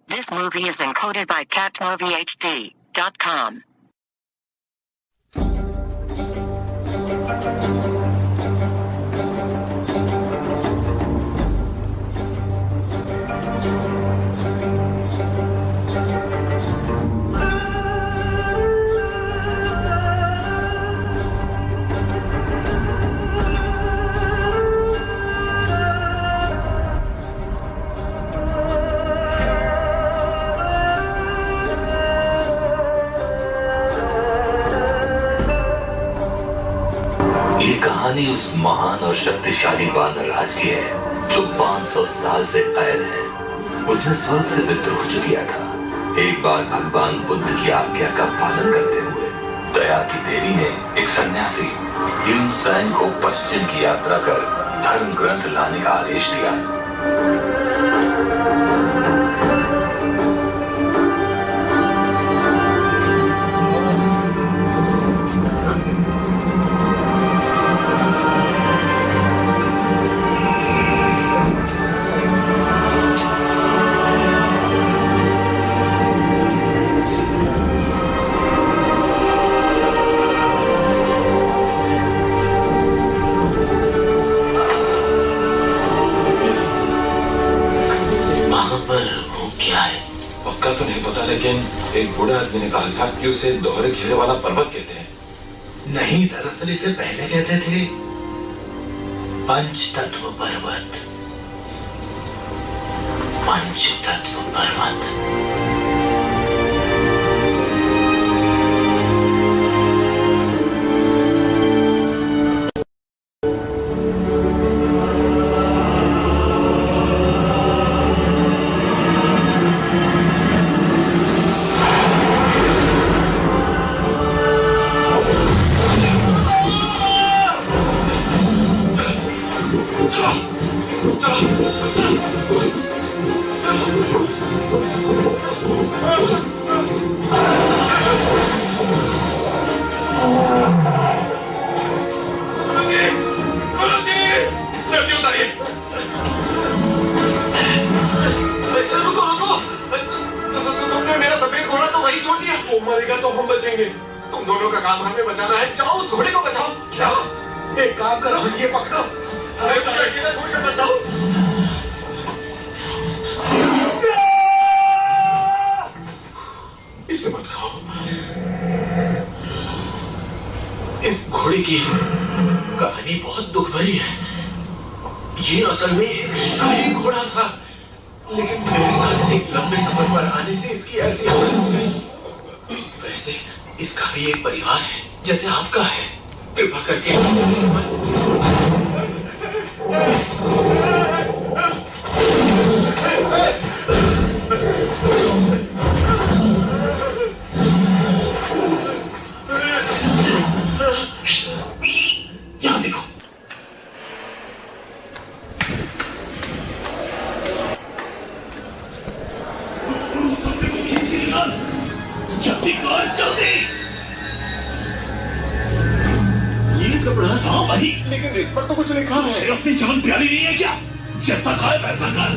This movie is encoded by catmoviehd.com. ये कहानी उस महान और शक्तिशाली वानर राज की है जो 500 साल से कैद है। उसने स्वर्ग से विद्रोह जो किया था। एक बार भगवान बुद्ध की आज्ञा का पालन करते हुए दया की देवी ने एक सन्यासी भीमसेन को पश्चिम की यात्रा कर धर्म ग्रंथ लाने का आदेश दिया। पक्का तो नहीं पता, लेकिन एक बूढ़ा आदमी ने कहा था कि उसे दोहरे घेरे वाला पर्वत कहते हैं। नहीं, दरअसल इसे पहले कहते थे पंचतत्व पर्वत। पंचतत्व पर्वत। मरेगा तो हम बचेंगे। तुम दोनों का काम हमें बचाना है। जाओ उस घोड़े को बचाओ। क्या? एक काम करो, ये पकड़ो। अरे मुझे अकेला छोड़कर बचाओ। इसे मत खाओ। इस घोड़े की कहानी बहुत दुख भरी है। ये असल में एक शाही घोड़ा था, लेकिन मेरे साथ एक लंबे सफर पर आने से इसकी ऐसी हालत हो गई। वैसे इसका भी एक परिवार है जैसे आपका है। कृपा करके यहाँ देखो। जल्दी कर, जल्दी। ये कपड़ा? हाँ वही। लेकिन इस पर तो कुछ लिखा है। अपनी जान प्यारी नहीं है क्या? जैसा खाए वैसा कर।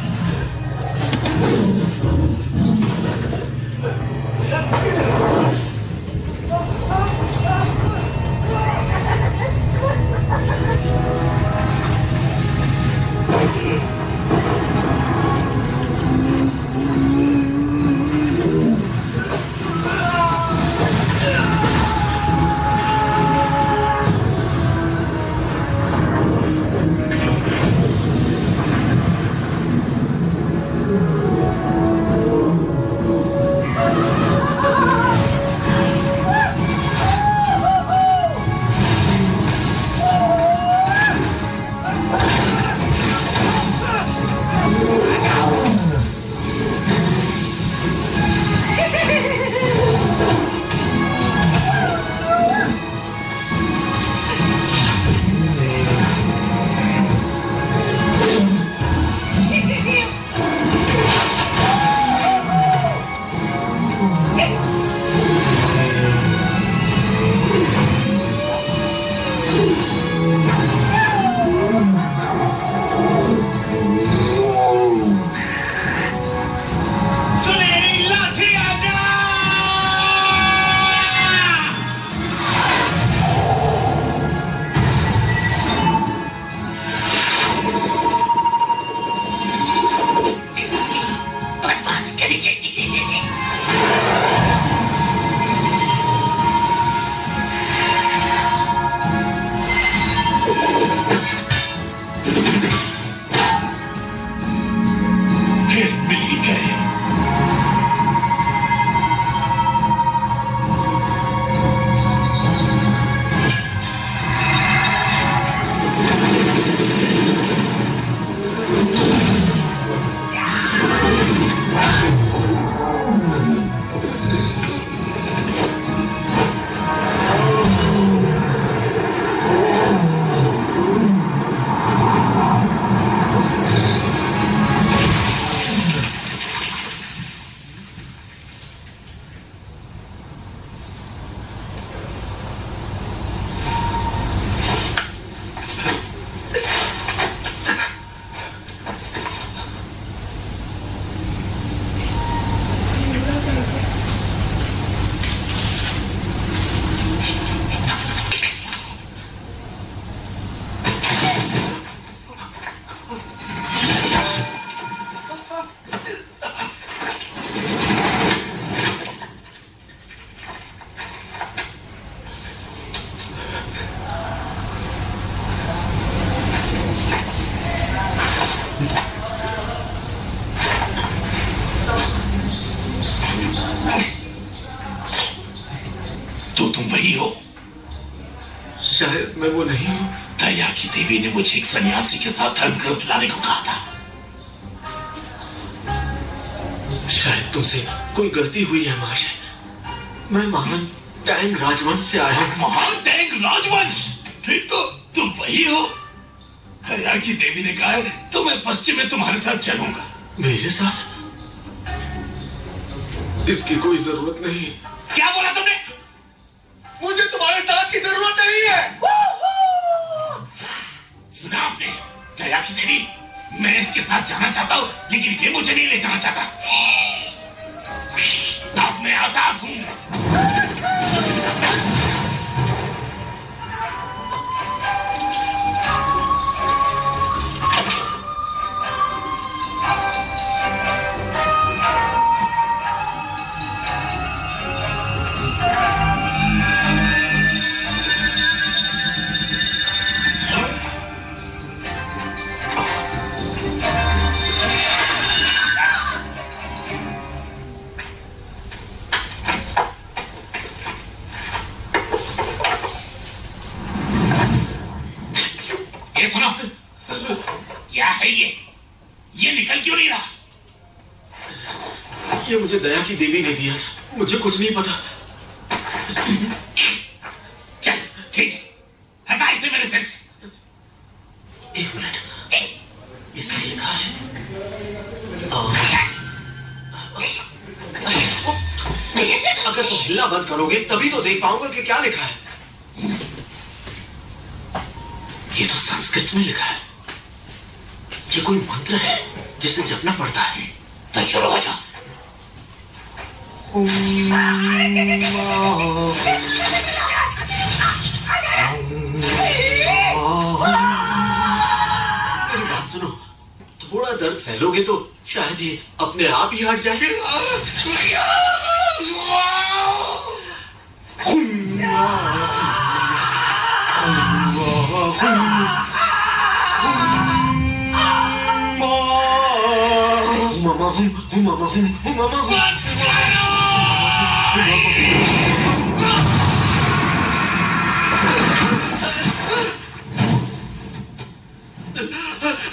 मैं वो नहीं हूँ। दया की देवी ने मुझे एक सन्यासी के साथ धर्म ग्रंथ लाने को कहा था। शायद तुमसे कोई गलती हुई है महाशय। मैं महान टैंग राजवंश से आया हूँ। महान टैंग राजवंश? फिर तो तुम वही हो। दया की देवी ने कहा है तो मैं पश्चिम में तुम्हारे साथ चलूंगा। मेरे साथ? इसकी कोई जरूरत नहीं। क्या बोला तुमने? मुझे तुम्हारे साथ की जरूरत नहीं है। सुना आपने? दया की देवी, मैं इसके साथ जाना चाहता हूँ लेकिन ये मुझे नहीं ले जाना चाहता। अब मैं आजाद हूँ। ये सुनो, क्या है ये निकल क्यों नहीं रहा? ये मुझे दया की देवी ने दिया था। मुझे कुछ नहीं पता। चल ठीक है, हटा इसे मेरे सिर से। एक मिनट, इसमें लिखा है अगर तुम हिलना बंद करोगे तभी तो देख पाऊंगा कि क्या लिखा है। ये तो संस्कृत में लिखा है। ये कोई मंत्र है जिसे जपना पड़ता है। तो शुरू हो जाओ। मेरी बात सुनो, थोड़ा दर्द सह लोगे तो शायद ये अपने आप ही हट जाए।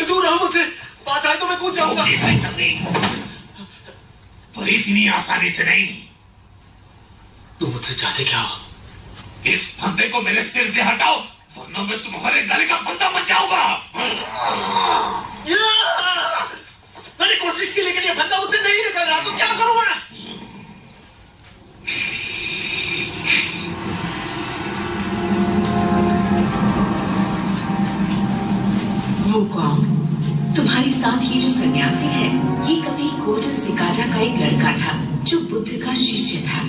दूर रहो मुझसे, पास आए तो मैं कूद जाऊंगा। पर इतनी आसानी से नहीं। तुम मुझसे चाहते क्या हो? इस फंदे को मेरे सिर से हटाओ वरना मैं तुम्हारे गले का फंदा बन जाऊंगा। मैंने कोशिश की लेकिन ये फंदा मुझसे नहीं निकल रहा, तो क्या करूं मैं? वुकोंग, तुम्हारे साथ ये जो सन्यासी है, ये कभी कोजन सिकाजा का एक लड़का था जो बुद्ध का शिष्य था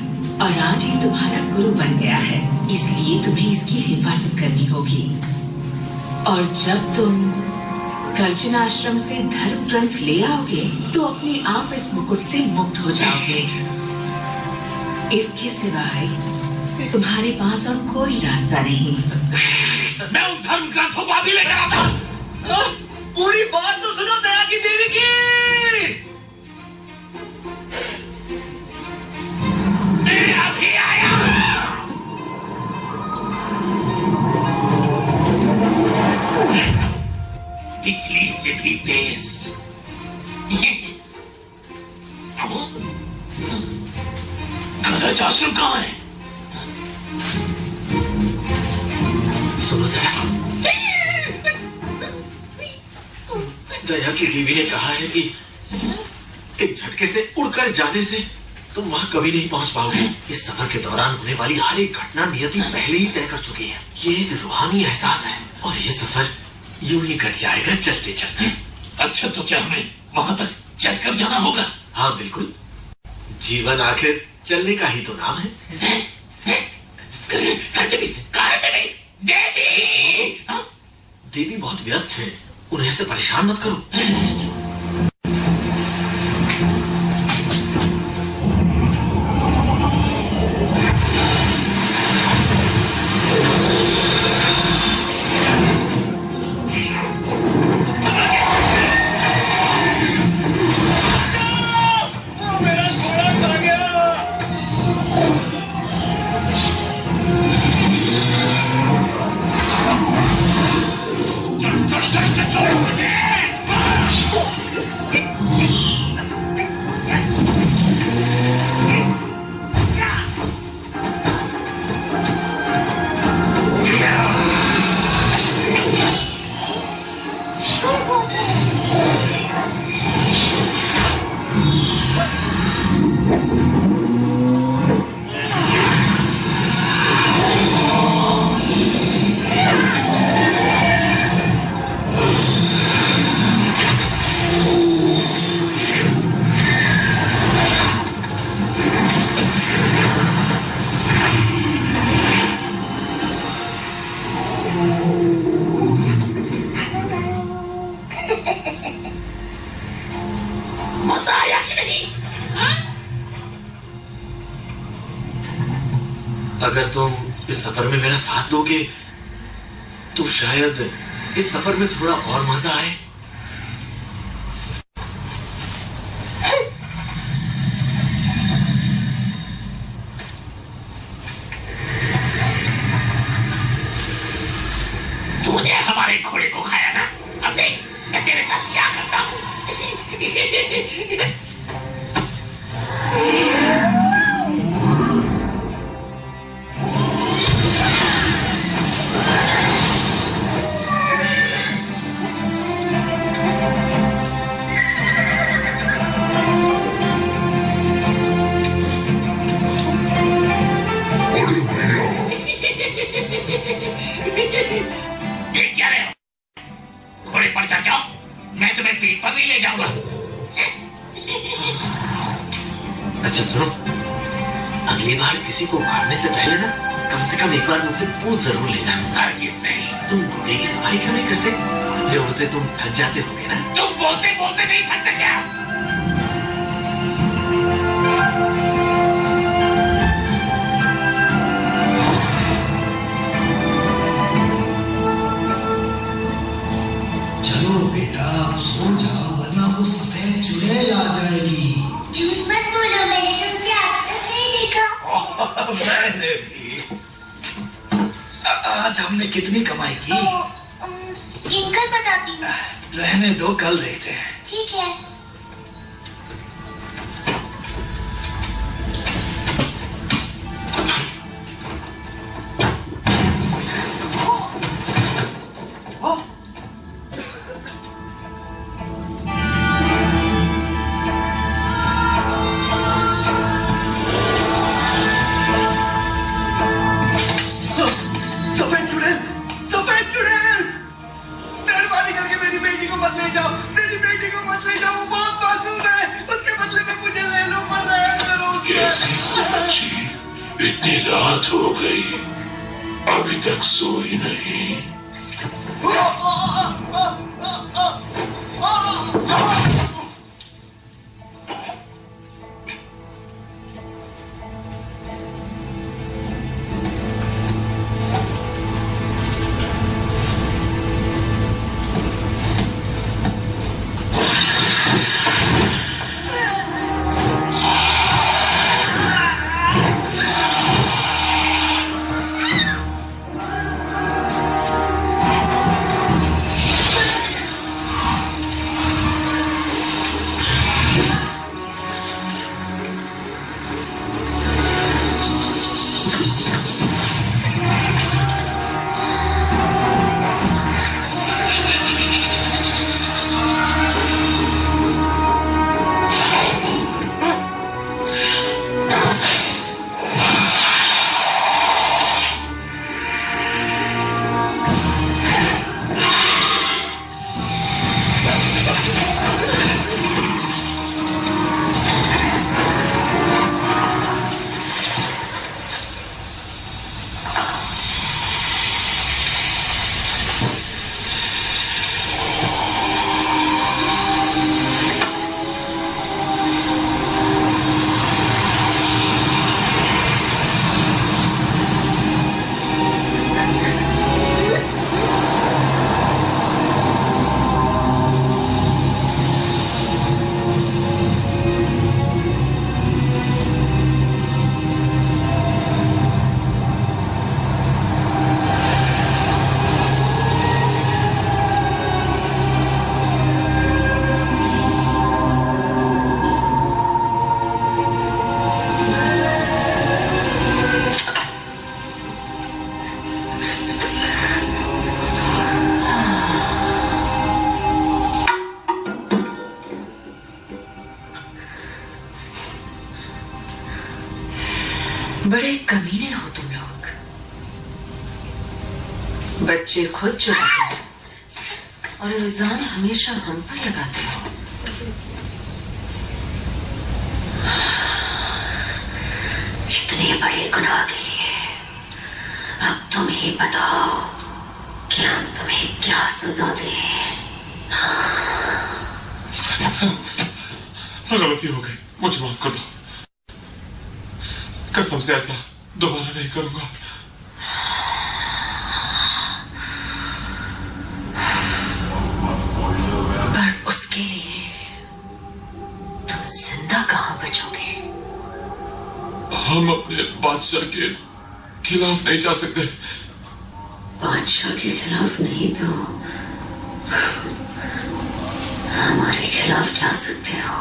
और आज ये तुम्हारा गुरु बन गया है। इसलिए तुम्हें इसकी हिफाजत करनी होगी। और जब तुम गर्जना आश्रम से धर्म ग्रंथ ले आओगे तो अपने आप इस मुकुट से मुक्त हो जाओगे। इसके सिवाय तुम्हारे पास और कोई रास्ता नहीं। मैं उन धर्म ग्रंथों को अभी लेकर आता हूँ। पूरी बात तो सुनो दया की देवी की। मैं अभी आया। बिजली से भी तेज। गरज आश्रम कहाँ है? सुनो जरा, दया की देवी ने कहा है कि एक झटके से उड़कर जाने से तुम वहां कभी नहीं पहुंच पाओगे। इस सफर के दौरान होने वाली हर एक घटना नियति पहले ही तय कर चुकी है। ये एक रूहानी एहसास है और ये सफर यूं ही कट जाएगा चलते चलते। अच्छा, तो क्या हमें वहां तक चलकर जाना होगा? हाँ बिल्कुल, जीवन आखिर चलने का ही तो नाम है। देवी, देवी बहुत व्यस्त हैं, उन्हें ऐसे परेशान मत करो। मजा आया कि नहीं? अगर तुम इस सफर में मेरा साथ दोगे तो शायद इस सफर में थोड़ा और मजा आए। तूने हमारे घोड़े को खाया ना, अब देख मैं तेरे साथ क्या करता हूँ। ये क्या रहे हो? घोड़े पर चढ़ जाओ, मैं तुम्हें पीठ पर भी ले जाऊंगा। अच्छा सुनो, अगली बार किसी को मारने से पहले ना कम से कम एक बार मुझसे पूछ जरूर लेना। हरगिज़ नहीं। तुम घोड़े की सवारी क्यों नहीं करते? जो उड़ते तुम थक जाते होगे ना। तुम बोलते बोलते नहीं थकते क्या? चलो बेटा सो जाओ वरना वो सफेद चुड़ैल आ जाएगी। झूठ मत बोलो, मैंने तुमसे आज तक नहीं देखा। मैंने भी। आज हमने कितनी कमाई की? गिनकर बताती हूँ। रहने दो, कल देखते हैं। ठीक है। सफेद चुड़ैल, सफेद चुड़ैल! मेहरबानी करके मेरी बेटी को मत ले जाओ, मेरी बेटी को मत ले जाओ, वो बहुत मासूम है, उसके बदले में मुझे ले लो, मत रहने करो उसे। कैसी हो बच्ची? इतनी रात हो गई, अभी तक सोई नहीं। बड़े कमीने हो तुम लोग। बच्चे खुद चुराते हो और इल्जाम हमेशा हम पर लगाते हो। इतने बड़े गुनाह के लिए अब तुम ही बताओ कि हम तुम्हें क्या सजा दें। गलती हो गई, मुझे माफ कर दो। कसम से ऐसा दोबारा नहीं करूंगा। पर उसके लिए तुम जिंदा कहां बचोगे? हम अपने बादशाह के खिलाफ नहीं जा सकते। बादशाह के खिलाफ नहीं तो हमारे खिलाफ जा सकते हो।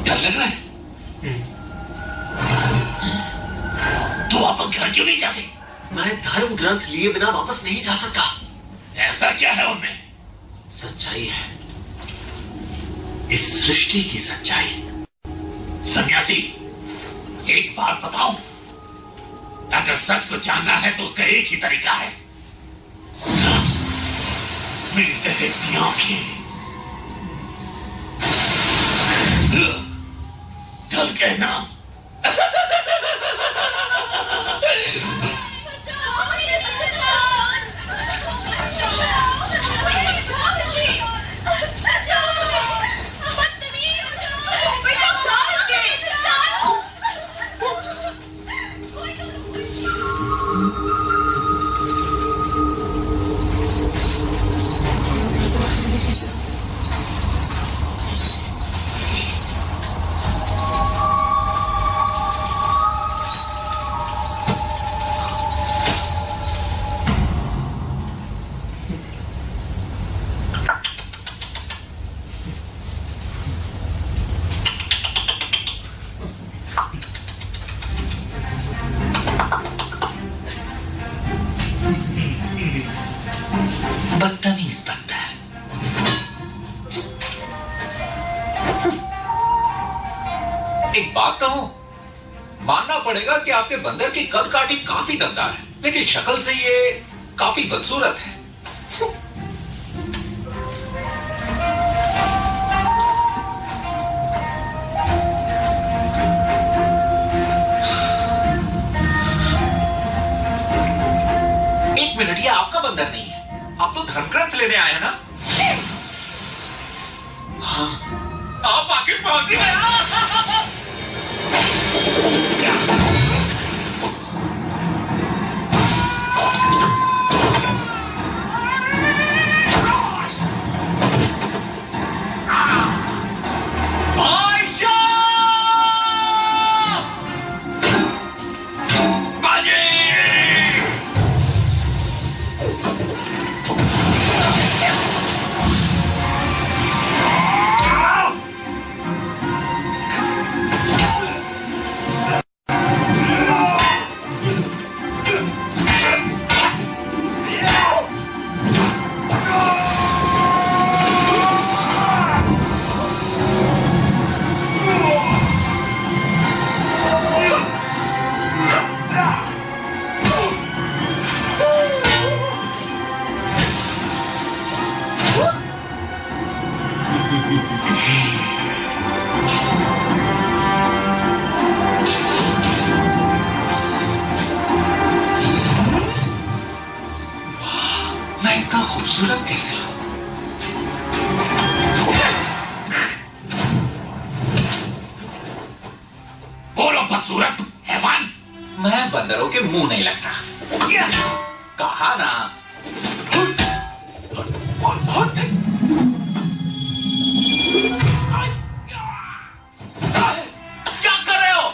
डर लग रहा है? तू वापस घर क्यों नहीं जाते? मैं धर्म ग्रंथ लिए बिना वापस नहीं जा सकता। ऐसा क्या है उनमें? सच्चाई है, इस सृष्टि की सच्चाई। सन्यासी, एक बात बताओ, अगर सच को जानना है तो उसका एक ही तरीका है, मेरी दहकती आंखें। चल कहना। बदतमीज बंदर। एक बात कहूं, मानना पड़ेगा कि आपके बंदर की कद काठी काफी दमदार है, लेकिन शक्ल से ये काफी बदसूरत है। एक मिनट, ये आपका बंदर नहीं है, आप तो धर्मग्रंथ लेने आए हैं ना? हाँ, आप आगे पहुंच गए। खूबसूरत कैसे हो? बोलो बदसूरत हैवान। मैं बंदरों के मुंह नहीं लगता। कहा ना। क्या कर रहे हो?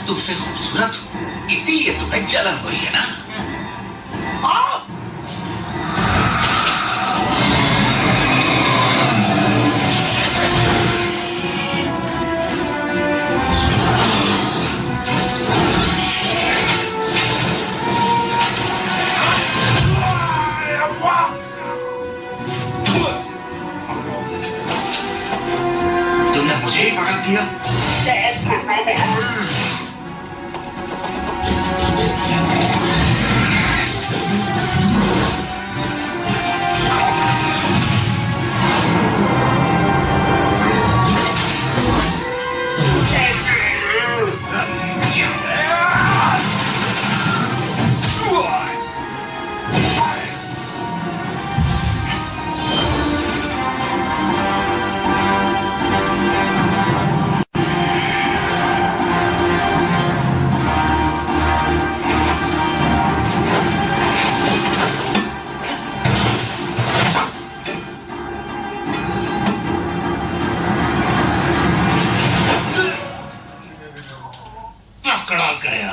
तुमसे खूबसूरत हूं, इसीलिए तुम्हें जलन हो रही है ना? तुमने मुझे ही पकड़ दिया। पकड़ा गया।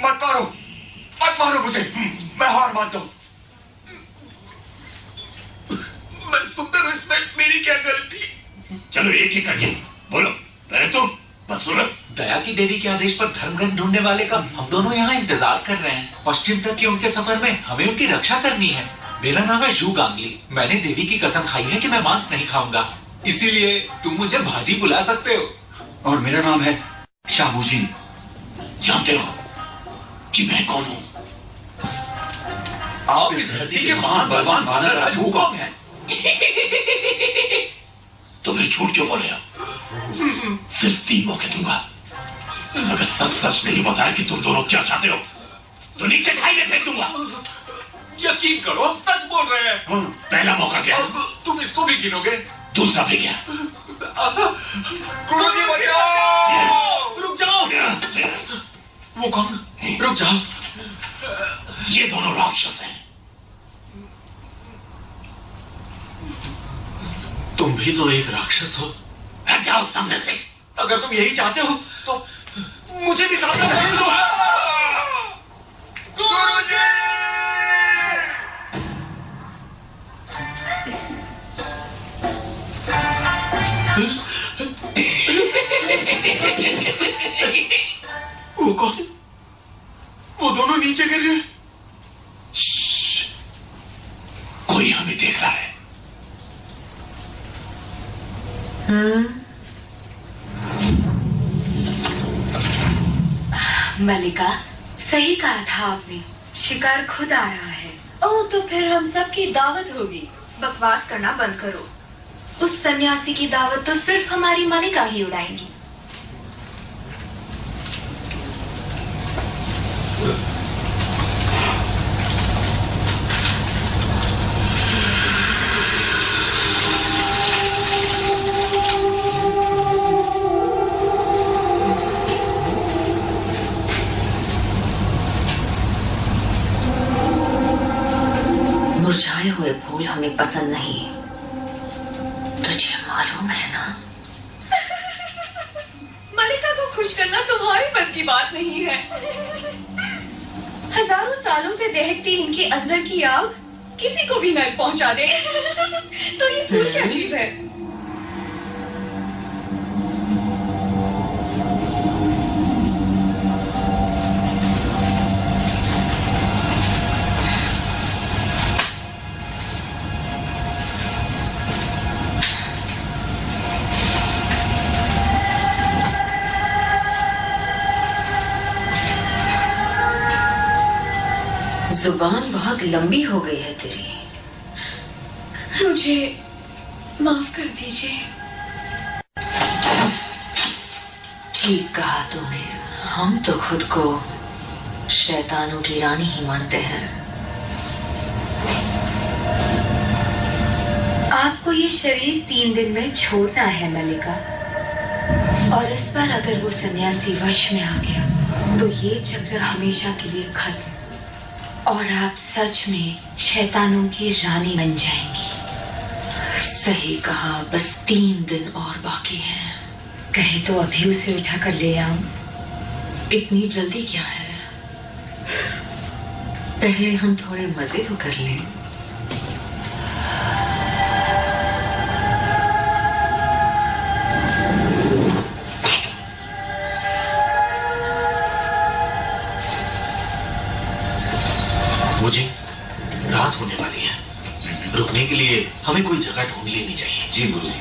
मत मारो मुझे, मैं हार मानता हूं। मैं सुंदर, इसमें मेरी क्या गलती? चलो एक एक करके बोलो। पहले तुम बदसूरत। दया की देवी के आदेश पर धर्मग्रंथ ढूंढने वाले का हम दोनों यहाँ इंतजार कर रहे हैं। पश्चिम तक के उनके सफर में हमें उनकी रक्षा करनी है। मेरा नाम है जू गांगली। मैंने देवी की कसम खाई है कि मैं मांस नहीं खाऊंगा, इसीलिए तुम मुझे भाजी बुला सकते हो। और मेरा नाम है शाहबूजी। जानते हो कि मैं कौन हूँ? आप इस धरती के महान बलवान वानर राज हुकॉन्ग हैं। तुम्हें झूठ क्यों बोल रहे हो? सिर्फ 3 मौके दूंगा। अगर सच सच नहीं बताया कि तुम दोनों क्या चाहते हो तो नीचे खाई में फेंक दूंगा। यकीन करो, हम सच बोल रहे हैं। पहला मौका क्या? तुम इसको भी गिनोगे? दूसरा भी क्या? गुरुजी बचाओ! रुक जाओ। वो कौन? रुक जाओ। ये दोनों राक्षस हैं। तुम भी तो एक राक्षस हो। हट जाओ सामने से। अगर तुम यही चाहते हो तो मुझे भी सामने भेज दो। गुरुजी! वो कौन? वो दोनों नीचे गिर गए। कोई हमें देख रहा है। मलिका, सही कहा था आपने, शिकार खुद आ रहा है। ओह, तो फिर हम सब की दावत होगी। बकवास करना बंद करो। उस सन्यासी की दावत तो सिर्फ हमारी मलिका ही उड़ाएंगी। मुरझाए हुए फूल हमें पसंद नहीं, तुझे मालूम है ना? मलिका को खुश करना तुम्हारी बस की बात नहीं है। हजारों सालों से दहकती इनके अंदर की आग किसी को भी नर्क पहुंचा दे। तो ये फूल क्या चीज है? जुबान बहुत लंबी हो गई है तेरी। मुझे माफ कर दीजिए। ठीक कहा तूने, हम तो खुद को शैतानों की रानी ही मानते हैं। आपको ये शरीर 3 दिन में छोड़ना है मलिका, और इस पर अगर वो सन्यासी वश में आ गया तो ये चक्र हमेशा के लिए खत्म, और आप सच में शैतानों की रानी बन जाएंगी। सही कहा, बस 3 दिन और बाकी हैं। कहे तो अभी उसे उठा कर ले आऊं? इतनी जल्दी क्या है? पहले हम थोड़े मजे तो कर लें। मुझे रात होने वाली है, रुकने के लिए हमें कोई जगह ढूंढ लेनी चाहिए। जी गुरुजी।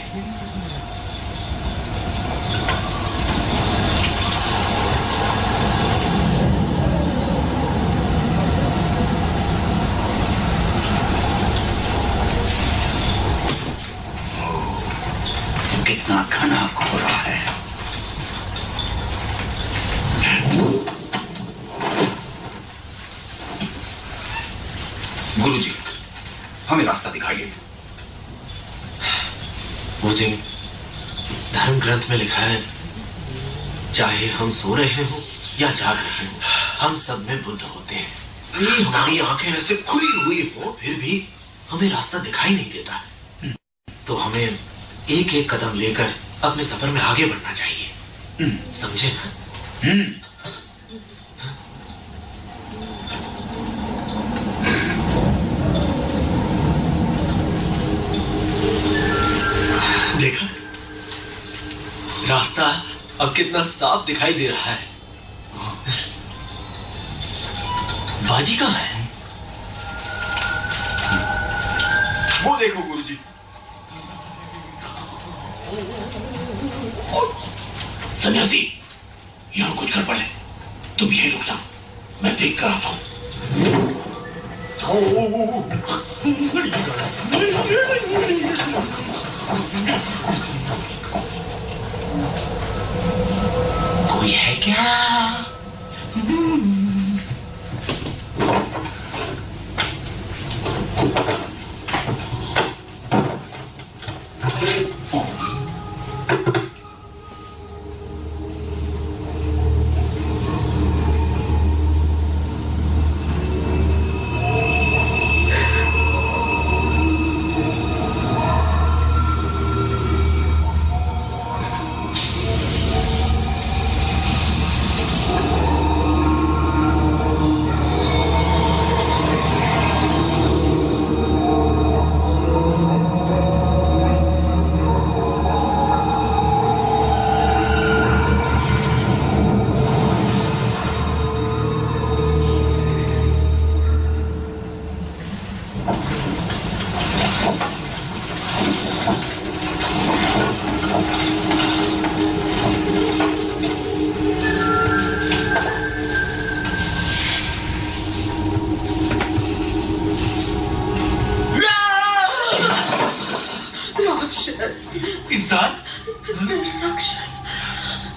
कितना घना कोहरा है। गुरुजी, हमें रास्ता दिखाइए। मुझे धर्म ग्रंथ में लिखा है, चाहे हम सो रहे हो या जाग रहे हो, हम सब में बुद्ध होते हैं। ये हमारी आंखें ऐसे खुली हुई हो फिर भी हमें रास्ता दिखाई नहीं देता, तो हमें एक एक कदम लेकर अपने सफर में आगे बढ़ना चाहिए। समझे ना? देखा, रास्ता अब कितना साफ दिखाई दे रहा है। बाजी कहाँ है? वो देखो गुरुजी। सन्यासी, यहाँ कुछ कर पड़े, तुम यही रुकना, मैं देख कर आता हूँ। कोई है क्या?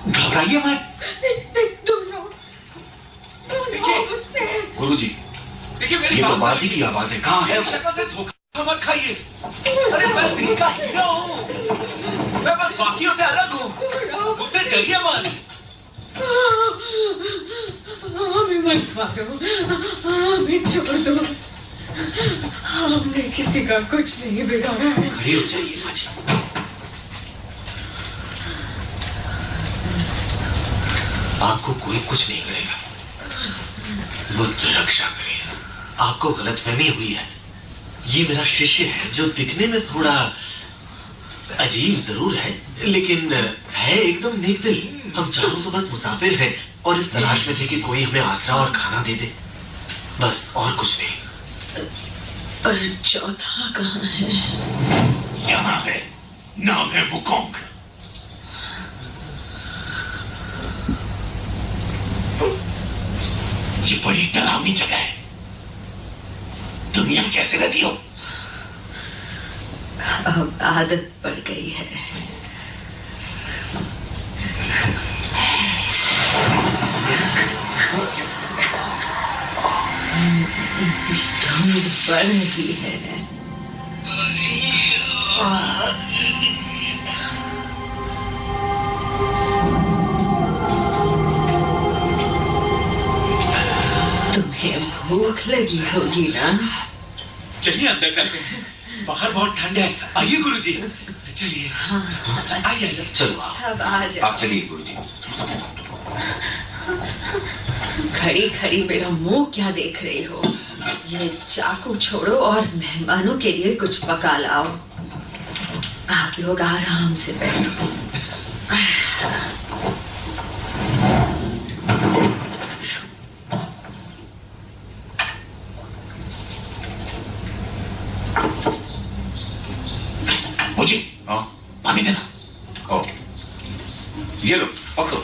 घबराइए मत। गुरुजी, देखिए मेरी ये तो बात बाजी की आवाज है। कहाँ है वो? शक्ल से धोखा मत खाइए। अरे मैं दिल का हीरा हूँ, मैं बस बाकियों से अलग हूँ, मुझसे डरिए मत। हमें मत मारो, हमें छोड़ दो, हमने किसी का कुछ नहीं बिगाड़ा है। खड़ी हो जाइए बाजी। आपको कोई कुछ नहीं करेगा, बुद्ध रक्षा करेगा। आपको गलतफहमी हुई है। ये मेरा शिष्य है जो दिखने में थोड़ा अजीब जरूर है, लेकिन है एकदम नेक दिल। हम चारों तो बस मुसाफिर हैं और इस तलाश में थे कि कोई हमें आसरा और खाना दे दे, बस और कुछ नहीं। पर चौथा कहाँ है? यहाँ है, नाम है वुकोंग। ये बड़ी डरावनी जगह है। तुम यहाँ कैसे रहती हो? अब आदत पड़ गई है। धूप बढ़ रही है। तुम्हें भूख लगी होगी ना? चलिए अंदर चलते हैं, बाहर बहुत ठंड है। आइए गुरुजी, चलिए। आइए चलो सब आ जाओ। आप चलिए गुरुजी। खड़ी खड़ी मेरा मुंह क्या देख रही हो? ये चाकू छोड़ो और मेहमानों के लिए कुछ पका लाओ। आप लोग आराम से बैठो। मुझे पानी देना। ओ, ये लो, पकड़ो।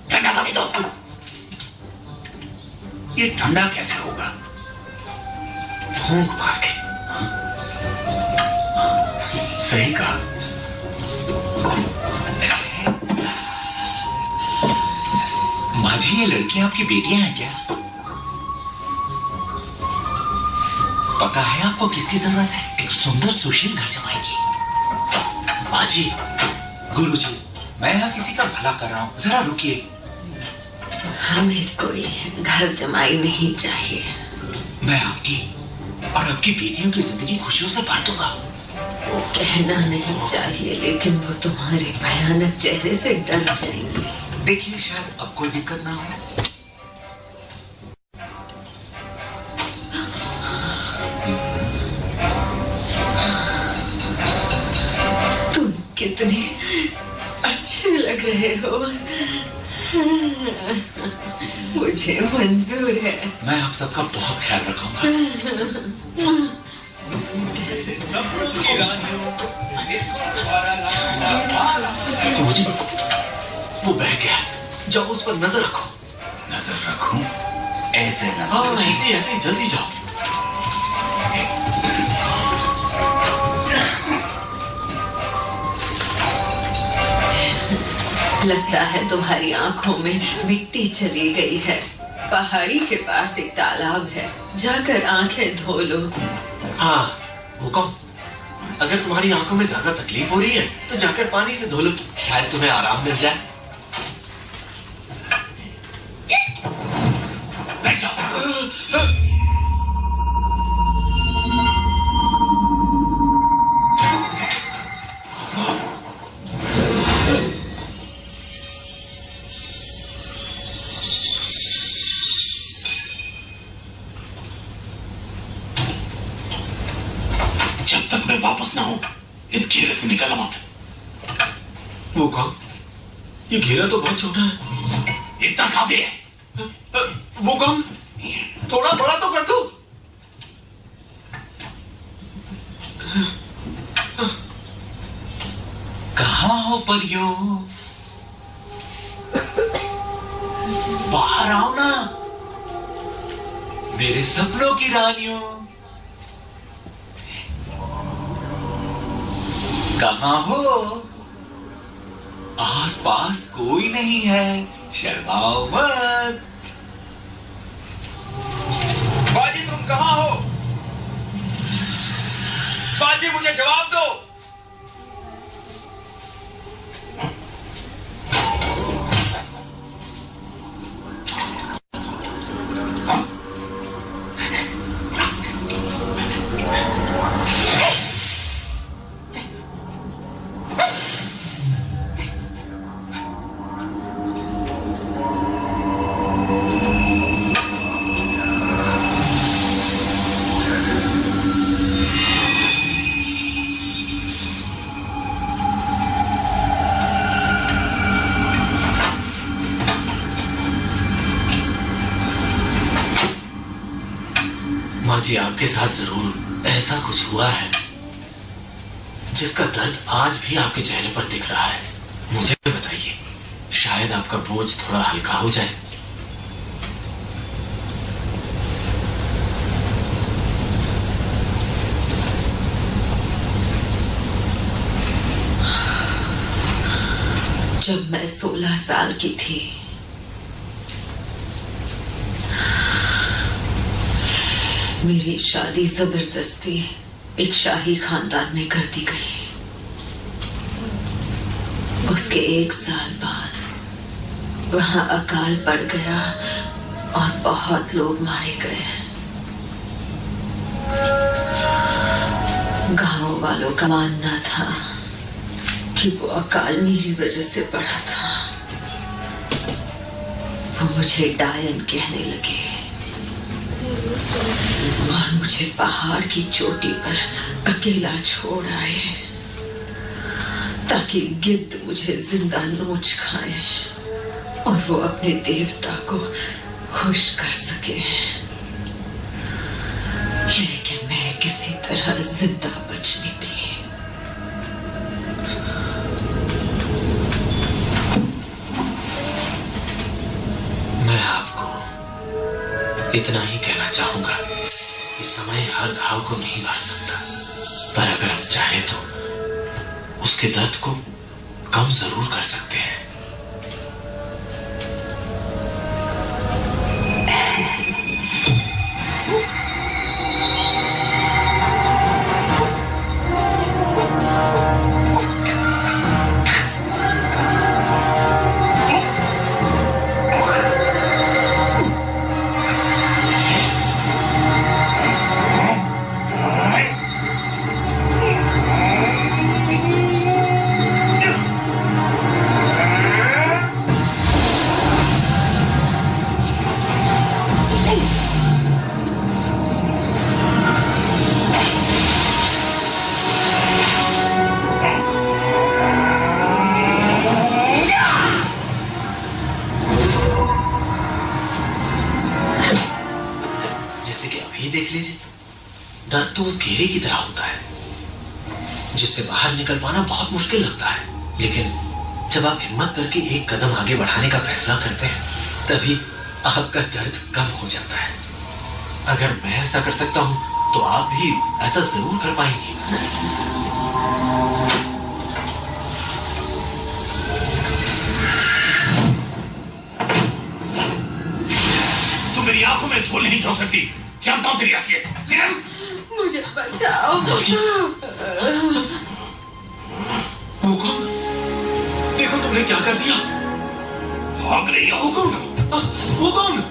ठंडा पानी दो। ये ठंडा कैसे होगा? फूंक मार के। सही कहा। माँ जी, ये लड़कियां आपकी बेटियां हैं क्या? पता है आपको किसकी जरूरत है? एक सुंदर सुशील घर जमाई की। बाजी, गुरुजी, मैं यहाँ किसी का भला कर रहा हूँ, जरा रुकिए। हमें कोई घर जमाई नहीं चाहिए। मैं आपकी और आपकी बेटियों की जिंदगी खुशियों से भर दूंगा। वो कहना नहीं चाहिए, लेकिन वो तुम्हारे भयानक चेहरे से डर जाएंगे। देखिए, शायद अब कोई दिक्कत ना हो। तुम कितने अच्छे लग रहे हो। मुझे मंजूर है। मैं आप सबका बहुत ख्याल रखूंगा। मुझे वो बह गया, जाओ उस पर नजर रखो। नजर रखूं? ऐसे ना। हाँ, ऐसे ऐसे, जल्दी जाओ। लगता है तुम्हारी आंखों में मिट्टी चली गई है। पहाड़ी के पास एक तालाब है, जाकर आंखें धो लो। हाँ, हुक्म। अगर तुम्हारी आंखों में ज्यादा तकलीफ हो रही है तो जाकर पानी से धो लो, शायद तुम्हें आराम मिल जाए। बैठ जाओ। जब तक मैं वापस ना हूं, इस घेरे से निकलना मत। वो कौन? ये घेरा तो बहुत छोटा है। इतना काफी है। वो कौन? थोड़ा बड़ा तो कर दो। कहाँ हो परियों? बाहर आओ ना, मेरे सपनों की रानियों। कहाँ हो? आस पास कोई नहीं है, शर्माओ मत। बाजी तुम कहाँ हो? बाजी मुझे जवाब दो। माँ जी, आपके साथ जरूर ऐसा कुछ हुआ है जिसका दर्द आज भी आपके चेहरे पर दिख रहा है। मुझे बताइए, शायद आपका बोझ थोड़ा हल्का हो जाए। जब मैं 16 साल की थी, मेरी शादी जबरदस्ती एक शाही खानदान में कर दी गई। उसके 1 साल बाद वहां अकाल पड़ गया और बहुत लोग मारे गए। गांव वालों का मानना था कि वो अकाल मेरी वजह से पड़ा था। वो मुझे डायन कहने लगे और मुझे पहाड़ की चोटी पर अकेला छोड़ आए ताकि गिद्ध मुझे जिंदा नोच खाए और वो अपने देवता को खुश कर सके। लेकिन मैं किसी तरह जिंदा बच निकली। मैं आपको इतना ही कहना चाहूंगा कि समय हर घाव को नहीं भर सकता, पर अगर हम चाहें तो उसके दर्द को कम जरूर कर सकते हैं। देख लीजिए, दर्द तो उस घेरे की तरह होता है जिससे बाहर निकल पाना बहुत मुश्किल लगता है, लेकिन जब आप हिम्मत करके एक कदम आगे बढ़ाने का फैसला करते हैं तभी आपका दर्द कम हो जाता है। अगर मैं ऐसा कर सकता हूं तो आप भी ऐसा जरूर कर पाएंगे। तुम मेरी आंखों में धूल नहीं झोंक सकती, जानता हूं तेरी असलियत। मुझे बचाओ। वो कौन? देखो तुमने क्या कर दिया। भाग रही हो? वो कौन?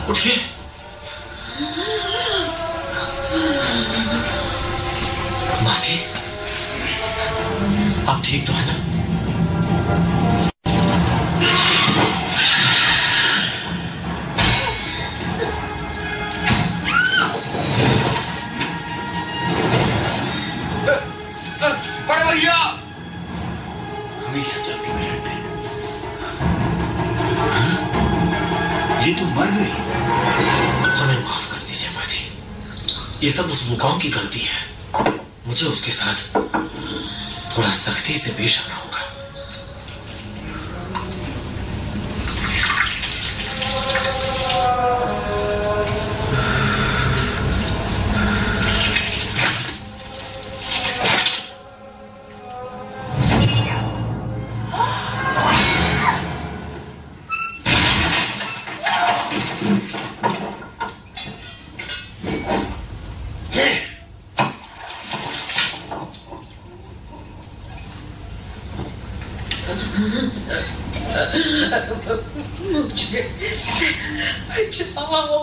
उठिए। माँ जी, आप ठीक तो है ना? बड़े भैया हमेशा जल्दी में रहते हैं। ये तो मर गई। हमें माफ कर दीजिए माँ जी, ये सब उस वुकांग की गलती है। मुझे उसके साथ थोड़ा सख्ती से पेश आना होगा। मुझे इससे बचाओ।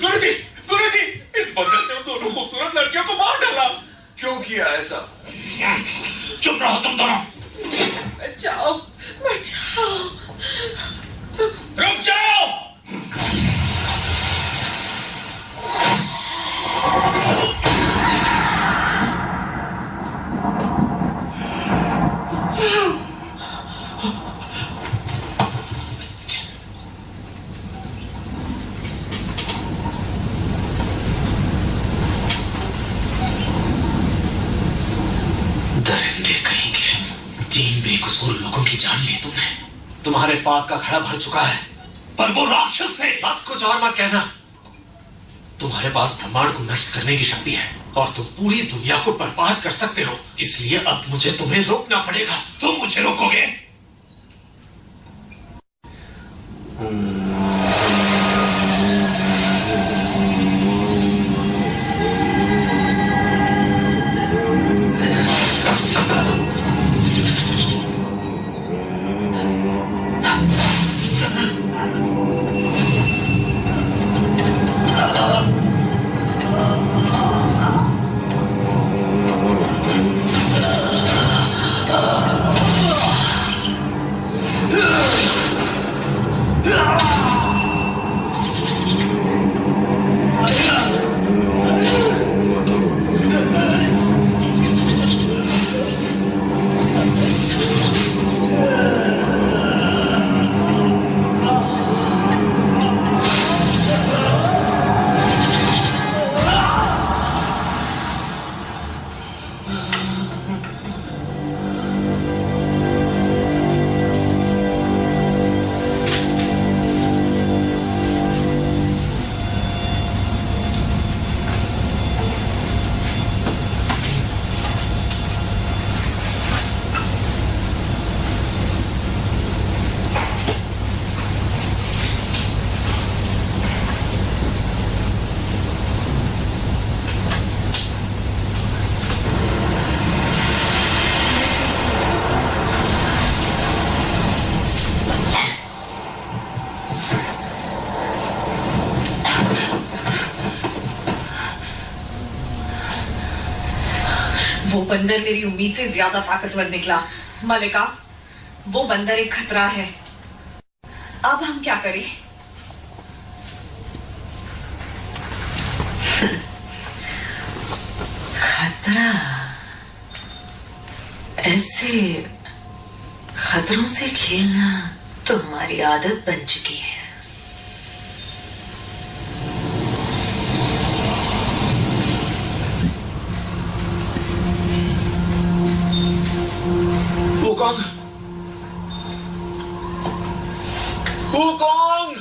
गुरुजी, गुरुजी, इस बंदर ने उन दोनों खूबसूरत लड़कियों को मार डाला। क्यों किया ऐसा? चुप रहो तुम दोनों। बचाओ, बचाओ। रुक जाओ। दरिंदे कहीं के, 3 बेकसूर लोगों की जान ली तुमने। तुम्हारे पाप का घड़ा भर चुका है, पर वो राक्षस थे। बस कुछ और मत कहना। तुम्हारे पास ब्रह्मांड को नष्ट करने की शक्ति है और तुम पूरी दुनिया को बर्बाद कर सकते हो। इसलिए अब मुझे तुम्हें रोकना पड़ेगा। तुम मुझे रोकोगे? वो बंदर मेरी उम्मीद से ज्यादा ताकतवर निकला। मलिका, वो बंदर एक खतरा है। अब हम क्या करें? खतरा? ऐसे खतरों से खेलना तो हमारी आदत बन चुकी है। वुकांग! वुकांग!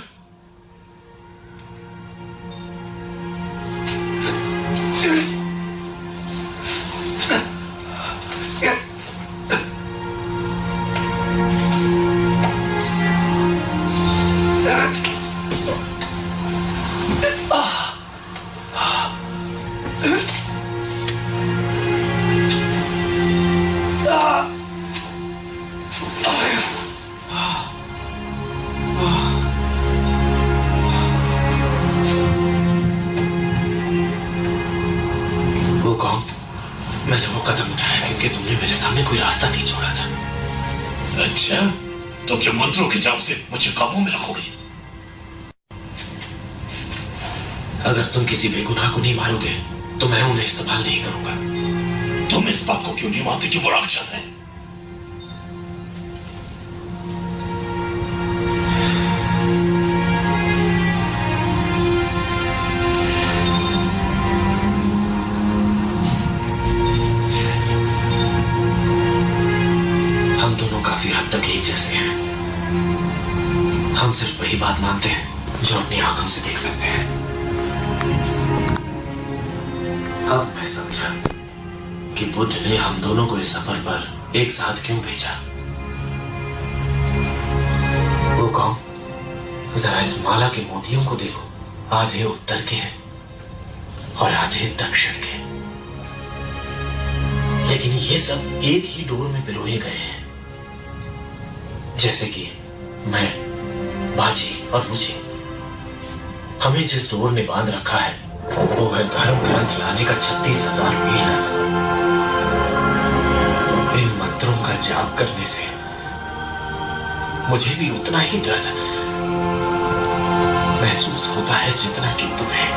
रास्ता नहीं छोड़ा था। अच्छा, तो क्या मंत्रों के जाप से मुझे काबू में रखोगे? अगर तुम किसी बेगुनाह को नहीं मारोगे तो मैं उन्हें इस्तेमाल नहीं करूंगा। तुम इस बात को क्यों नहीं मानते कि वो राक्षस है? हम दोनों काफी हद तक एक जैसे हैं। हम सिर्फ वही बात मानते हैं जो अपनी आंखों से देख सकते हैं। अब मैं समझा कि बुद्ध ने हम दोनों को इस सफर पर एक साथ क्यों भेजा। वो कौन? जरा इस माला के मोतियों को देखो, आधे उत्तर के हैं और आधे दक्षिण के, लेकिन ये सब एक ही डोर में पिरोए गए हैं। जैसे कि मैं, बाजी और मुझे, हमें जिस डोर ने बांध रखा है वो है धर्म ग्रंथ लाने का 36,000 मील का सफर। इन मंत्रों का जाप करने से मुझे भी उतना ही दर्द महसूस होता है जितना कि तुम्हें।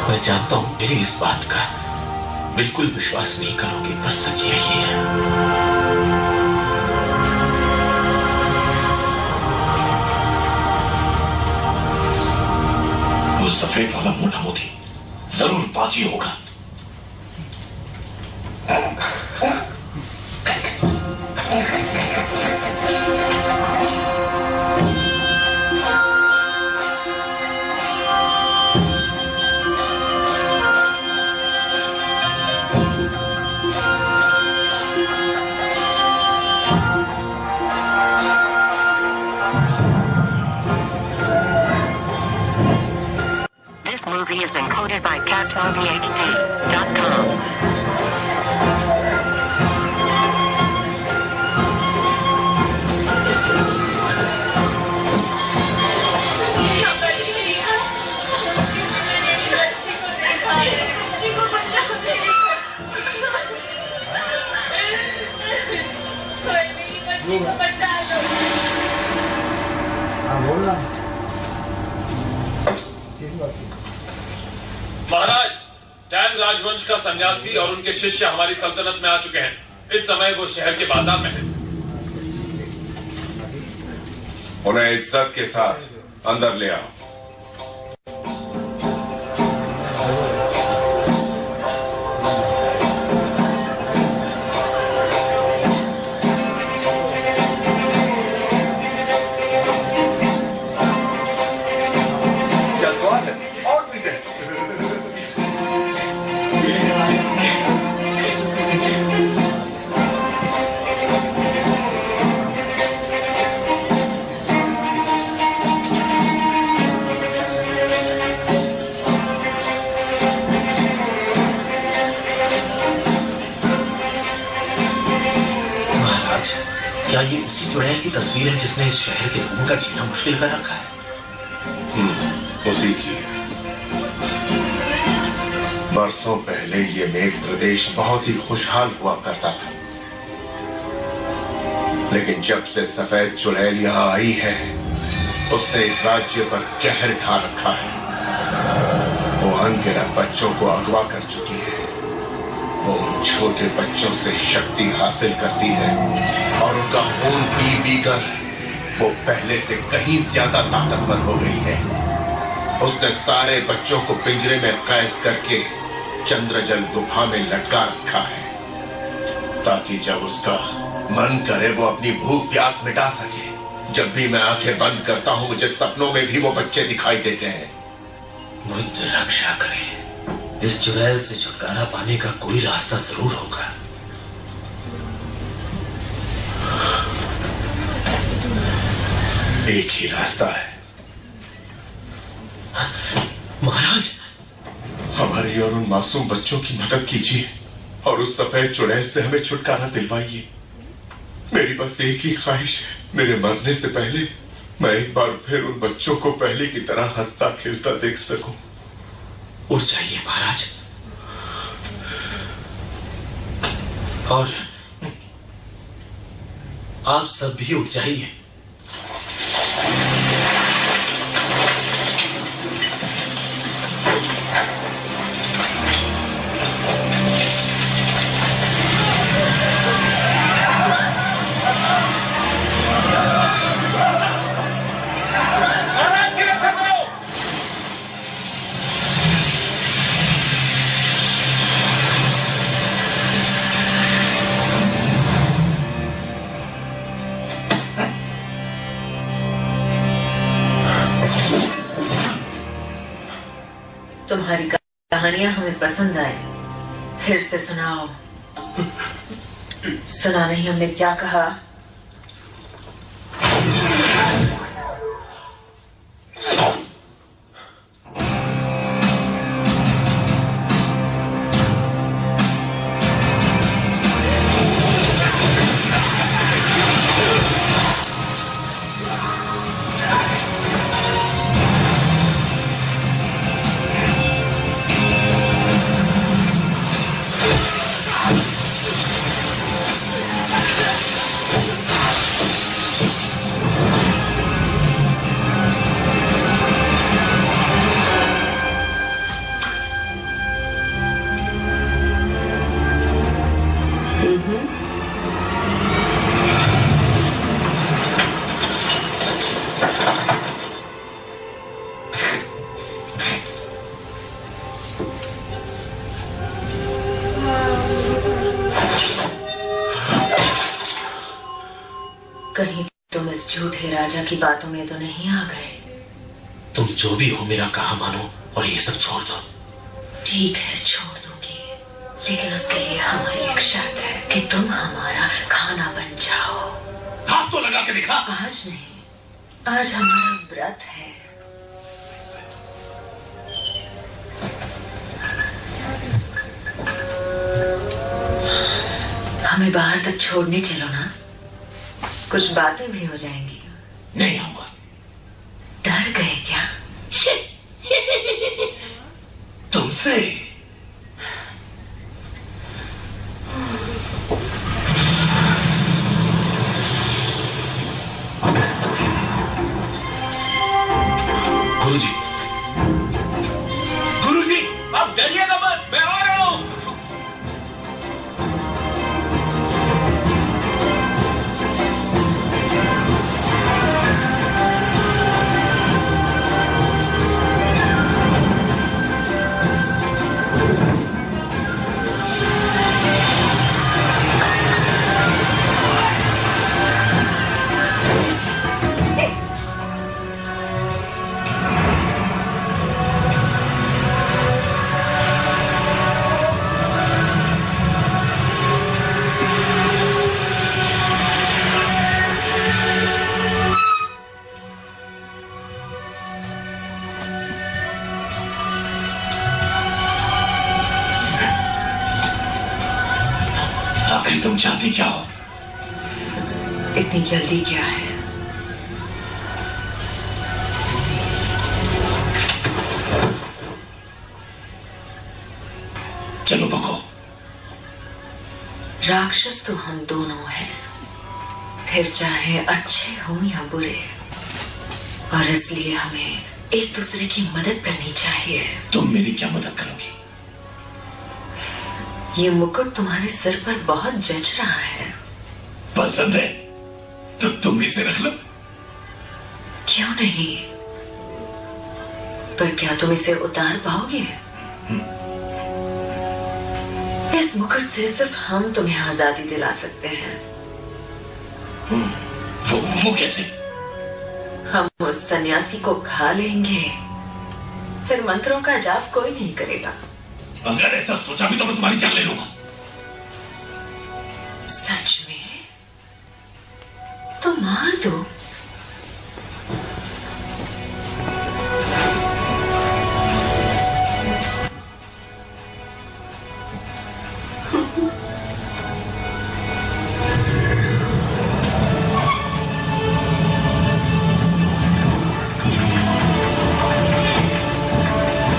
मैं जानता हूं मेरी इस बात का बिल्कुल विश्वास नहीं करोगे, पर सच यही है। वो सफेद वाला मोटा मोती जरूर बाजी होगा। This movie is encoded by CatOVHD.com. Maharaj, tan राजवंश का सन्यासी और उनके शिष्य हमारी सल्तनत में आ चुके हैं। इस समय वो शहर के बाजार में हैं। उन्हें इज्जत के साथ अंदर ले आओ। क्या स्वाद है? और भी दे। महाराज, क्या ये उसी चुड़ैल की तस्वीर है जिसने इस शहर के लोगों का जीना मुश्किल कर रखा है? उसी की। बरसों पहले ये मेघ प्रदेश बहुत ही खुशहाल हुआ करता था, लेकिन जब से सफेद चुड़ैल यहाँ आई है उसने इस राज्य पर कहर ढा रखा है। वो अनगिनत बच्चों को अगवा कर चुकी है। वो उन छोटे बच्चों से शक्ति हासिल करती है और उनका खून पी पी कर वो पहले से कहीं ज्यादा ताकतवर हो गई है। उसने सारे बच्चों को पिंजरे में कैद करके चंद्रजल गुफा में लटका रखा है, ताकि जब उसका मन करे वो अपनी भूख प्यास मिटा सके। जब भी मैं आंखें बंद करता हूं मुझे सपनों में भी वो बच्चे दिखाई देते हैं। बुद्ध रक्षा करे, इस चुड़ैल से छुटकारा पाने का कोई रास्ता जरूर होगा। एक ही रास्ता है। महाराज, हमारी और उन मासूम बच्चों की मदद कीजिए और उस सफेद चुड़ैल से हमें छुटकारा दिलवाइए। मेरी बस एक ही ख्वाहिश है, मेरे मरने से पहले मैं एक बार फिर उन बच्चों को पहले की तरह हंसता खेलता देख सकूं। उठ जाइए महाराज। और आप सब भी उठ जाइए। तुम्हारी कहानियां हमें पसंद आई, फिर से सुनाओ। सुना नहीं हमने क्या कहा? कहीं तुम इस झूठे राजा की बातों में तो नहीं आ गए? तुम जो भी हो मेरा कहा मानो और ये सब छोड़ दो। ठीक है, छोड़ दूंगी, लेकिन उसके लिए हमारी एक शर्त है कि तुम हमारा खाना बन जाओ। हाथ तो लगा के दिखा। आज नहीं, आज हमारा व्रत है। हमें बाहर तक छोड़ने चलो ना, कुछ बातें भी हो जाएंगी। नहीं आऊंगा। डर गए क्या? तुमसे? गुरुजी, गुरुजी, आप डरिएगा मत, मैं आ रहा हूं। आखिर तुम चाहती क्या हो? इतनी जल्दी क्या है? चलो बको। राक्षस तो हम दोनों हैं, फिर चाहे अच्छे हो या बुरे, और इसलिए हमें एक दूसरे की मदद करनी चाहिए। तुम मेरी क्या मदद करोगी? ये मुकुट तुम्हारे सिर पर बहुत जच रहा है। पसंद है तो तुम इसे रख लो। क्यों नहीं? पर क्या तुम इसे उतार पाओगे? इस मुकुट से सिर्फ हम तुम्हें आजादी दिला सकते हैं। वो कैसे? हम उस सन्यासी को खा लेंगे, फिर मंत्रों का जाप कोई नहीं करेगा। अगर ऐसा सोचा भी तो मैं तुम्हारी जान ले लूंगा। सच में? तो मार दो।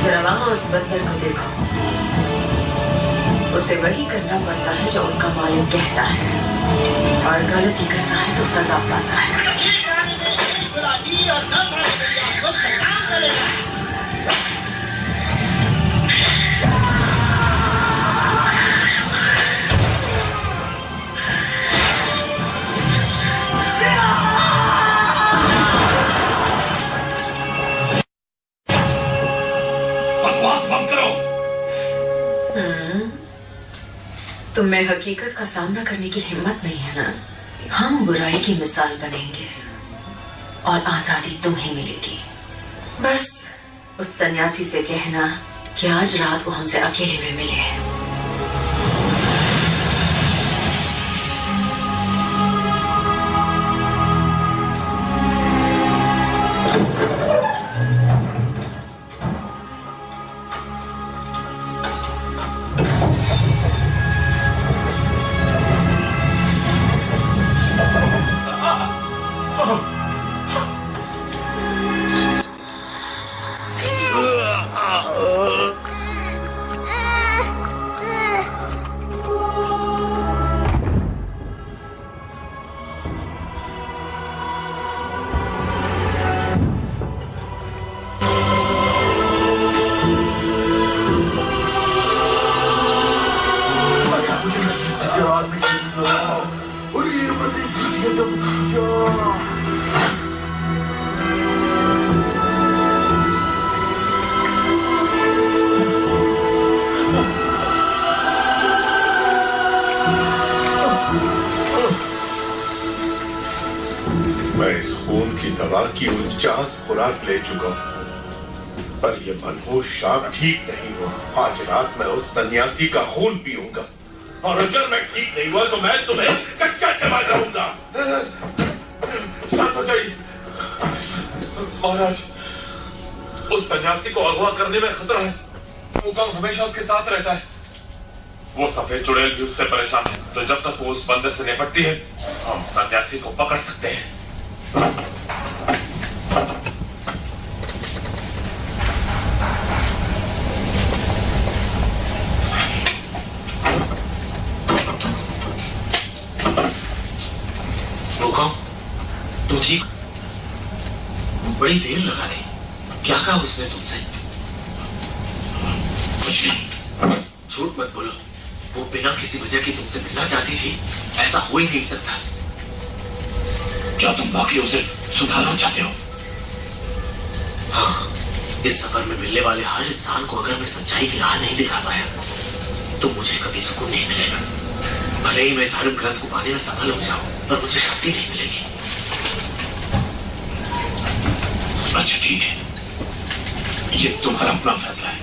जरा वहां उस बंदर को देखो, उसे वही करना पड़ता है जो उसका मालिक कहता है। और गलती करता है तो सजा पाता है। तुम में हकीकत का सामना करने की हिम्मत नहीं है ना? हम बुराई की मिसाल बनेंगे और आजादी तुम्हें मिलेगी। बस उस सन्यासी से कहना कि आज रात को हमसे अकेले में मिले हैं। मैं इस खून की दवा की 49 खुराक ले चुका हूं, पर यह मनहूस शाम ठीक नहीं हुआ। आज रात मैं उस सन्यासी का खून पीऊंगा, और अगर मैं ठीक नहीं हुआ तो मैं तुम्हें कच्चा चबा जाऊंगा। शांत हो जाइए महाराज, उस सन्यासी को अगवा करने में खतरा है। वुकांग हमेशा उसके साथ रहता है। वो सफेद चुड़ैल भी उससे परेशान है, तो जब तक वो उस बंदर से निपटती है हम सन्यासी को पकड़ सकते हैं। तुम ठीक? बड़ी देर लगा दी। क्या कहा उसने तुमसे? कुछ नहीं। झूठ मत बोलो। वो बिना किसी वजह की तुमसे मिलना चाहती थी, ऐसा हो ही नहीं सकता। क्या तुम बाकी उसे सुधारना चाहते हो? हाँ, इस सफर में मिलने वाले हर इंसान को अगर मैं सच्चाई की राह नहीं दिखा पाया तो मुझे कभी सुकून नहीं मिलेगा। भले ही मैं धर्म ग्रंथ को पाने में सफल हो जाऊं, पर मुझे शक्ति नहीं मिलेगी। अच्छा ठीक है, ये तुम्हारा अपना फैसला है।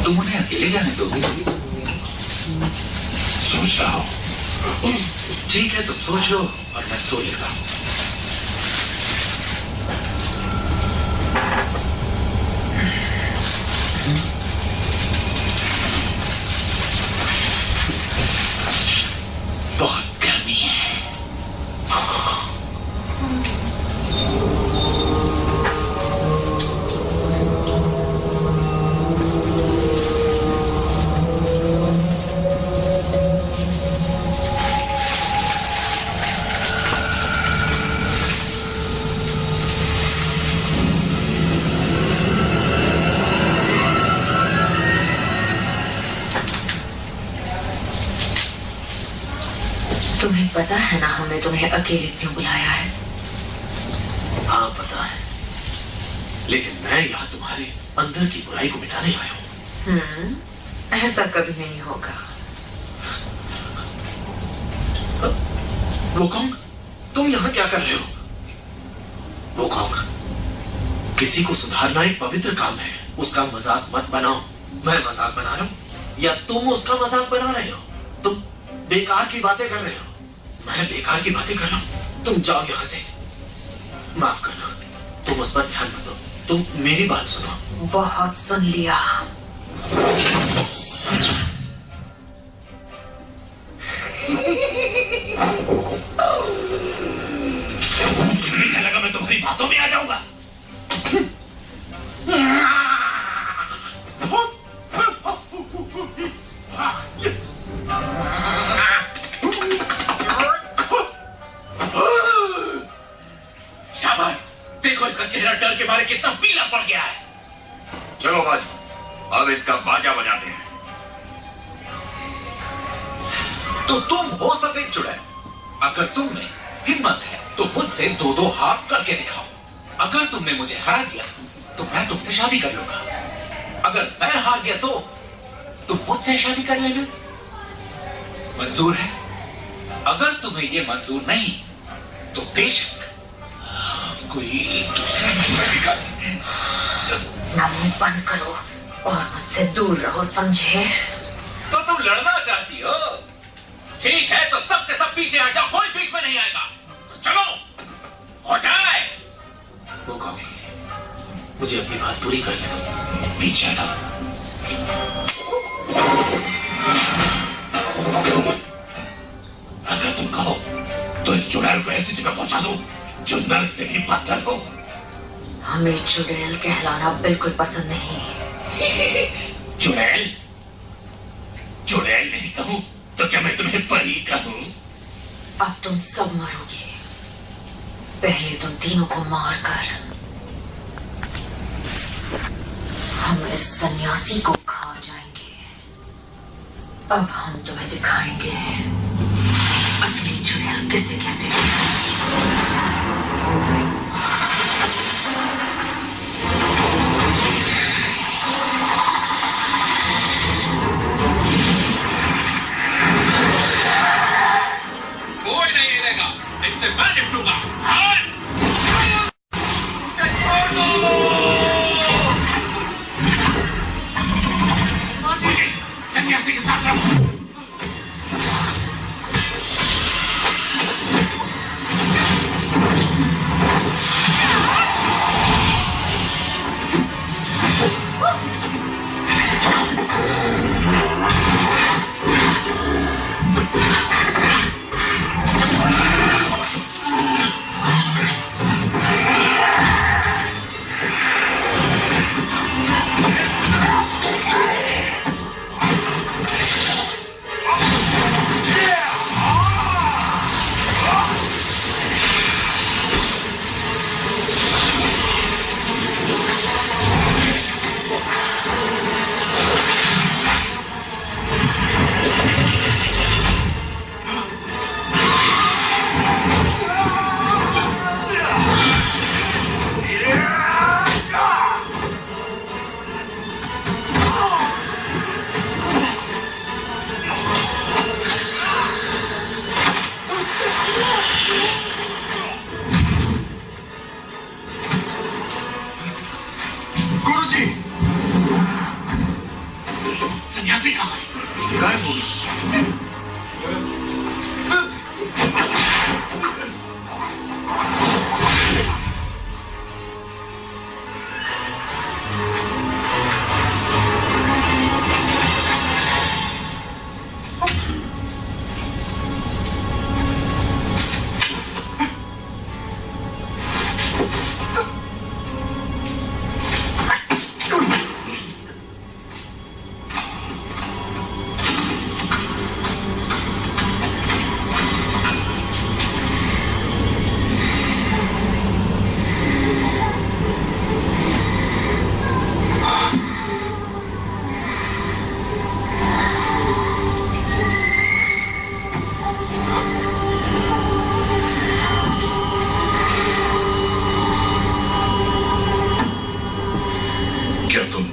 तुम उन्हें अकेले जाने दोगे? सोच रहा हो। ठीक है, तुम सोच लो और मैं सो लेता हूं। बहुत गर्मी है। तुम्हें पता है ना हमने तुम्हें अकेले क्यों बुलाया है? हाँ पता है, लेकिन मैं यहाँ तुम्हारे अंदर की बुराई को मिटाने आया हूँ। ऐसा कभी नहीं होगा। वुकांग, तुम यहाँ क्या कर रहे हो? वुकांग, किसी को सुधारना एक पवित्र काम है, उसका मजाक मत बनाओ। मैं मजाक बना रहा हूँ या तुम उसका मजाक बना रहे हो? तुम बेकार की बातें कर रहे हो। मैं बेकार की बातें कर रहा हूँ? तुम जाओ यहाँ से। माफ करना, तुम उस पर ध्यान मत दो, तुम मेरी बात सुनो। बहुत सुन लिया। क्या लगा मैं तुम्हारी बातों में आ जाऊंगा? अब इसका बाजा बजाते हैं। तो तुम हो सफेद चुड़ैल। अगर तुम में हिम्मत है तो मुझसे 2-2 हाथ करके दिखाओ। अगर तुमने मुझे हरा दिया तो मैं तुमसे शादी कर लूंगा। अगर मैं हार गया तो तुम मुझसे शादी कर लेना। मंजूर है? अगर तुम्हें ये मंजूर नहीं तो बेशक कोई दूसरा मसला निकालेंगे। मुंह बंद करो और मुझसे दूर रहो, समझे? तो तुम लड़ना चाहती हो? ठीक है, तो सब के सब पीछे हट जाओ, कोई बीच में नहीं आएगा। तो चलो, हो जाए। मौका मुझे अपनी बात पूरी करने दो। पीछे हटा। अगर तुम कहो तो इस चुड़ैल को ऐसी जगह पहुंचा दो जो नर्क से भी बदतर हो। हमें चुड़ैल कहलाना बिल्कुल पसंद नहीं। चुड़ैल? चुड़ैल नहीं कहूं तो क्या मैं तुम्हें परी कहूं? अब तुम सब मरोगे। पहले तुम तीनों को मारकर हम इस सन्यासी को खा जाएंगे। अब हम तुम्हें दिखाएंगे असली चुड़ैल किसे कहते हैं। कोई नहीं हिलेगा, इनसे मैं निपटूंगा। सन्यासी के साथ रहो। सन्यासी कहाँ है? गायब हो गई।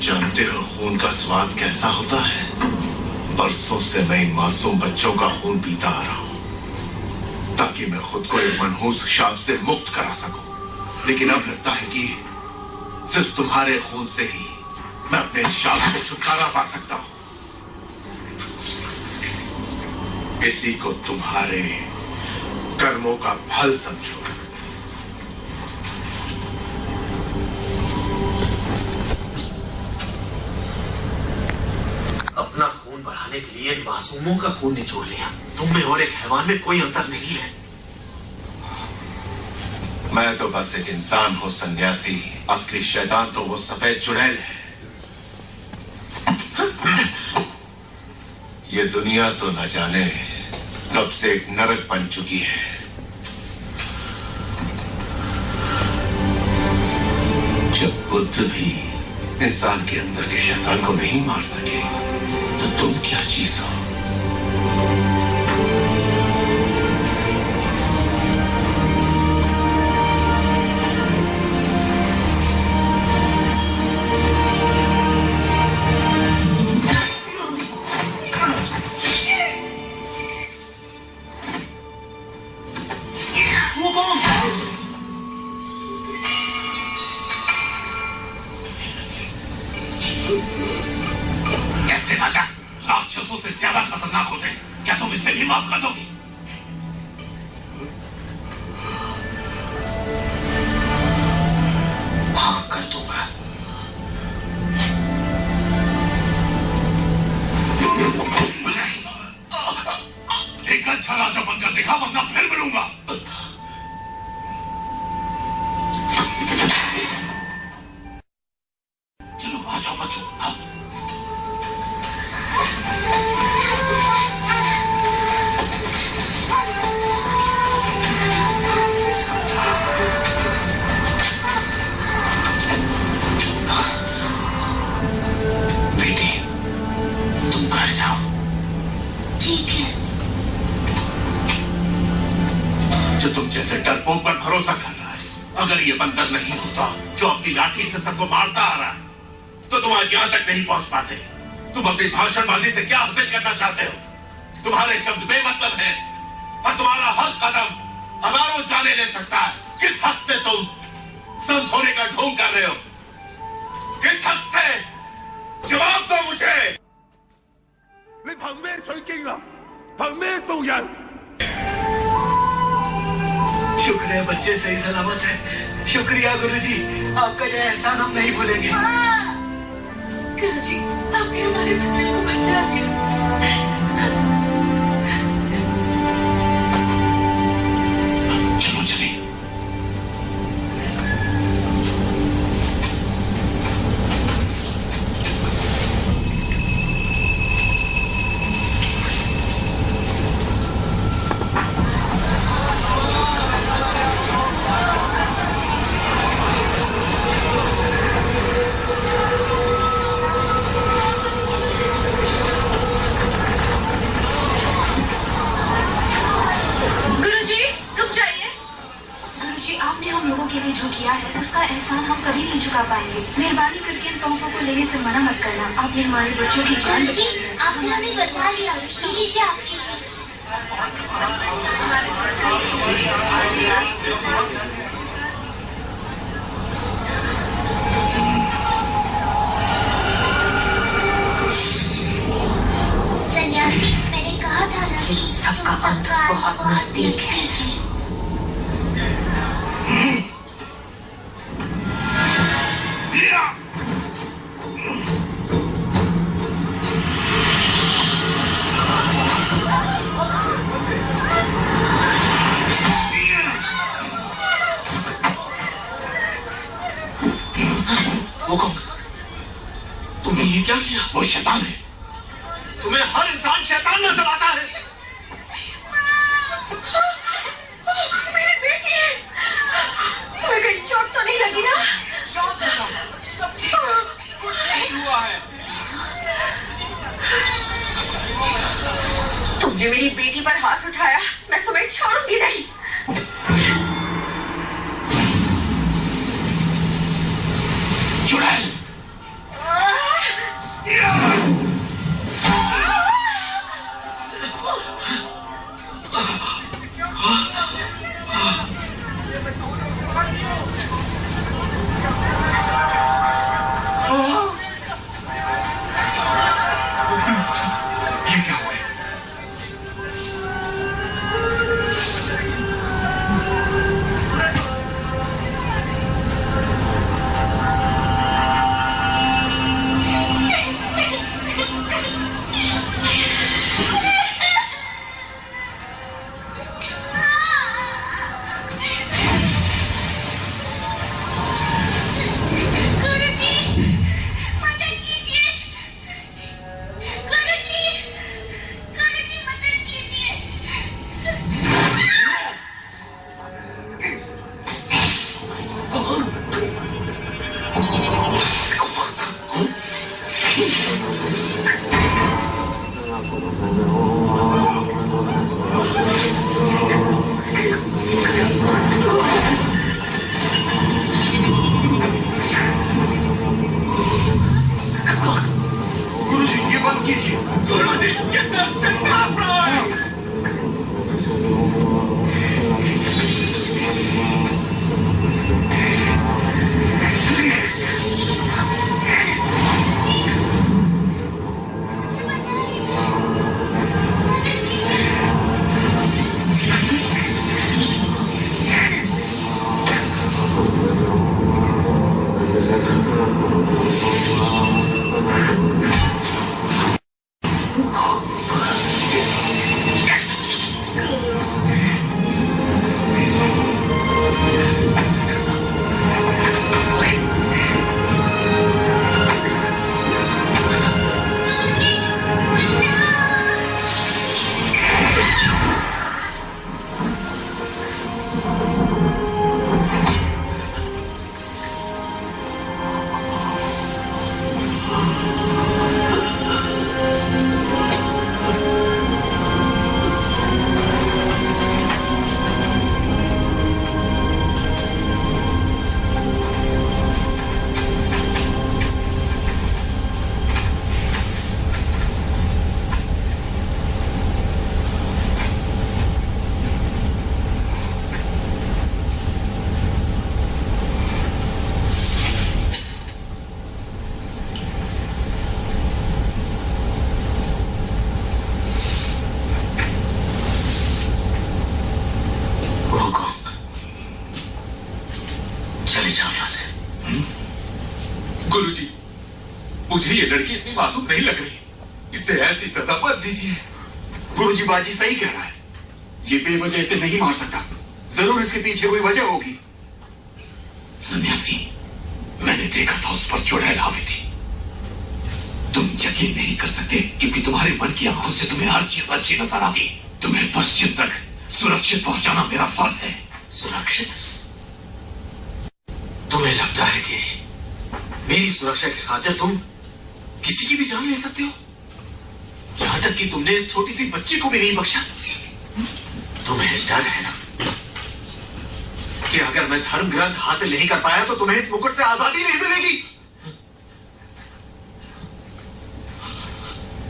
जानते हो खून का स्वाद कैसा होता है? बरसों से मैं इन मासूम बच्चों का खून पीता आ रहा हूं ताकि मैं खुद को एक मनहूस शाप से मुक्त करा सकूं। लेकिन अब लगता है कि सिर्फ तुम्हारे खून से ही मैं अपने शाप से छुटकारा पा सकता हूं। इसी को तुम्हारे कर्मों का फल समझो। अपना खून बढ़ाने के लिए इन मासूमों का खून निचोड़ लिया। तुम में और एक हैवान में कोई अंतर नहीं है। मैं तो बस एक इंसान हूं सन्यासी। असली शैतान तो वो सफेद चुड़ैल है। ये दुनिया तो न जाने कब से एक नरक बन चुकी है। जब बुद्ध भी इंसान के अंदर के शैतान को नहीं मार सके तो तुम क्या चीज हो? कैसे राजा राक्षसों से ज्यादा खतरनाक होते हैं? क्या तुम इसे भी माफ कर दोगी? हाँ, कर दूंगा। एक अच्छा राजा बनकर दिखा, वरना फिर मिलूंगा। चलो आ जाओ बच्चों। बेटी, तुम घर जाओ। ठीक है। जो तुम जैसे डरपोक पर भरोसा कर रहा है, अगर ये बंदर नहीं होता जो अपनी लाठी से सबको मारता आ रहा है, तो तुम आज यहां तक नहीं पहुंच पाते। तुम अपनी भाषणबाजी से क्या हासिल करना चाहते हो? तुम्हारे शब्द बेमतलब हैं, और तुम्हारा हर कदम हजारों जाने ले सकता है। किस हद से तुम संत होने का ढोंग कर रहे हो? किस हद से? जवाब दो मुझे। 你憑咩取經啊？憑咩渡人？ शुक्र है बच्चे सही सलामत है। शुक्रिया गुरुजी, आपका यह एहसान हम नहीं भूलेंगे। गुरुजी, आपने हमारे बच्चे को बचा लिया। चलो चलिए। जो किया है उसका एहसान हम कभी नहीं चुका पाएंगे। मेहरबानी करके इन तोहफों को लेने से मना मत करना। आपने हमारे बच्चों की जान बचाई है। आपने हमें बचा लिया। ये लीजिए आपके लिए। सन्यासी, मैंने कहा था ना कि सबका अंत बहुत नजदीक है। तुमने ये क्या किया? वो शैतान है। तुम्हें हर इंसान शैतान नजर आता है। मेरी बेटी है। तुम्हें कहीं चोट तो नहीं लगी ना? कुछ नहीं हुआ है। तुमने मेरी बेटी पर हाथ उठाया, मैं तुम्हें छोड़ूंगी नहीं। चुड़ैल, गुरुजी ये बंद कीजिए। गुरुजी ये दर्द से कांप रहा है। गुरुजी, मुझे ये लड़की इतनी मासूम नहीं लग रही। इसे ऐसी सजा मत दीजिए। गुरुजी बाजी सही कह रहा है। ये बेवजह इसे नहीं मार सकता। जरूर इसके पीछे कोई वजह होगी। सन्यासी, मैंने देखा था उस पर चुड़ैल हावी थी। तुम यकीन नहीं कर सकते क्योंकि तुम्हारे मन की आंखों से तुम्हें हर चीज अच्छी नजर आती। तुम्हें पश्चिम तक सुरक्षित पहुंचाना मेरा फर्ज है। सुरक्षित? तुम्हें लगता है कि मेरी सुरक्षा की खातिर तुम किसी की भी जान ले सकते हो? यहां तक कि तुमने इस छोटी सी बच्ची को भी नहीं बख्शा। तुम्हें डर है ना कि अगर मैं धर्म ग्रंथ हासिल नहीं कर पाया तो तुम्हें इस मुकुट से आजादी नहीं मिलेगी।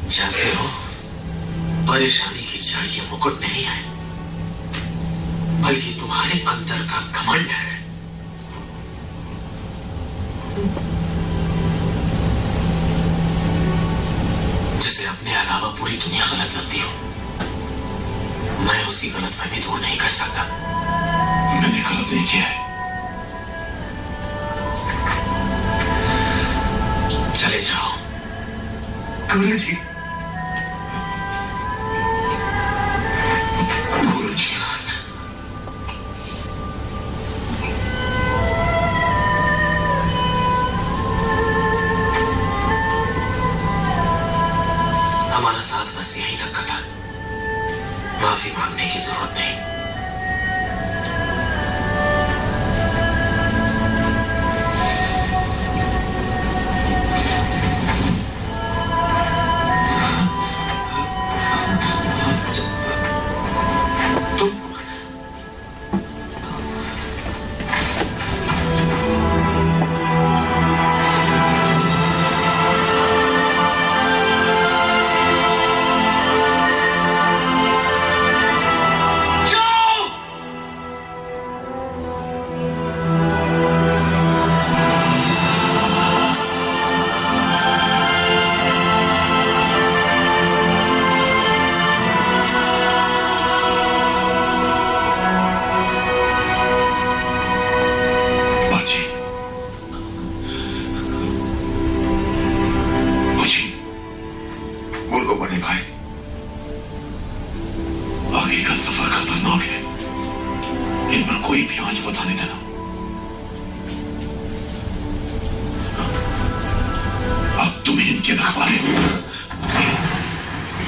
जानते हो, परेशानी की जड़ ये मुकुट नहीं है, बल्कि तुम्हारे अंदर का घमंड है। जिसे अपने अलावा पूरी दुनिया गलत लगती हो, मैं उसी गलतफहमी दूर नहीं कर सकता। मैंने गलत नहीं किया है। चले जाओ। गुरुजी, गुरुजी, हमारा साथ बस यहीं तक का था। माफी मांगने की जरूरत नहीं।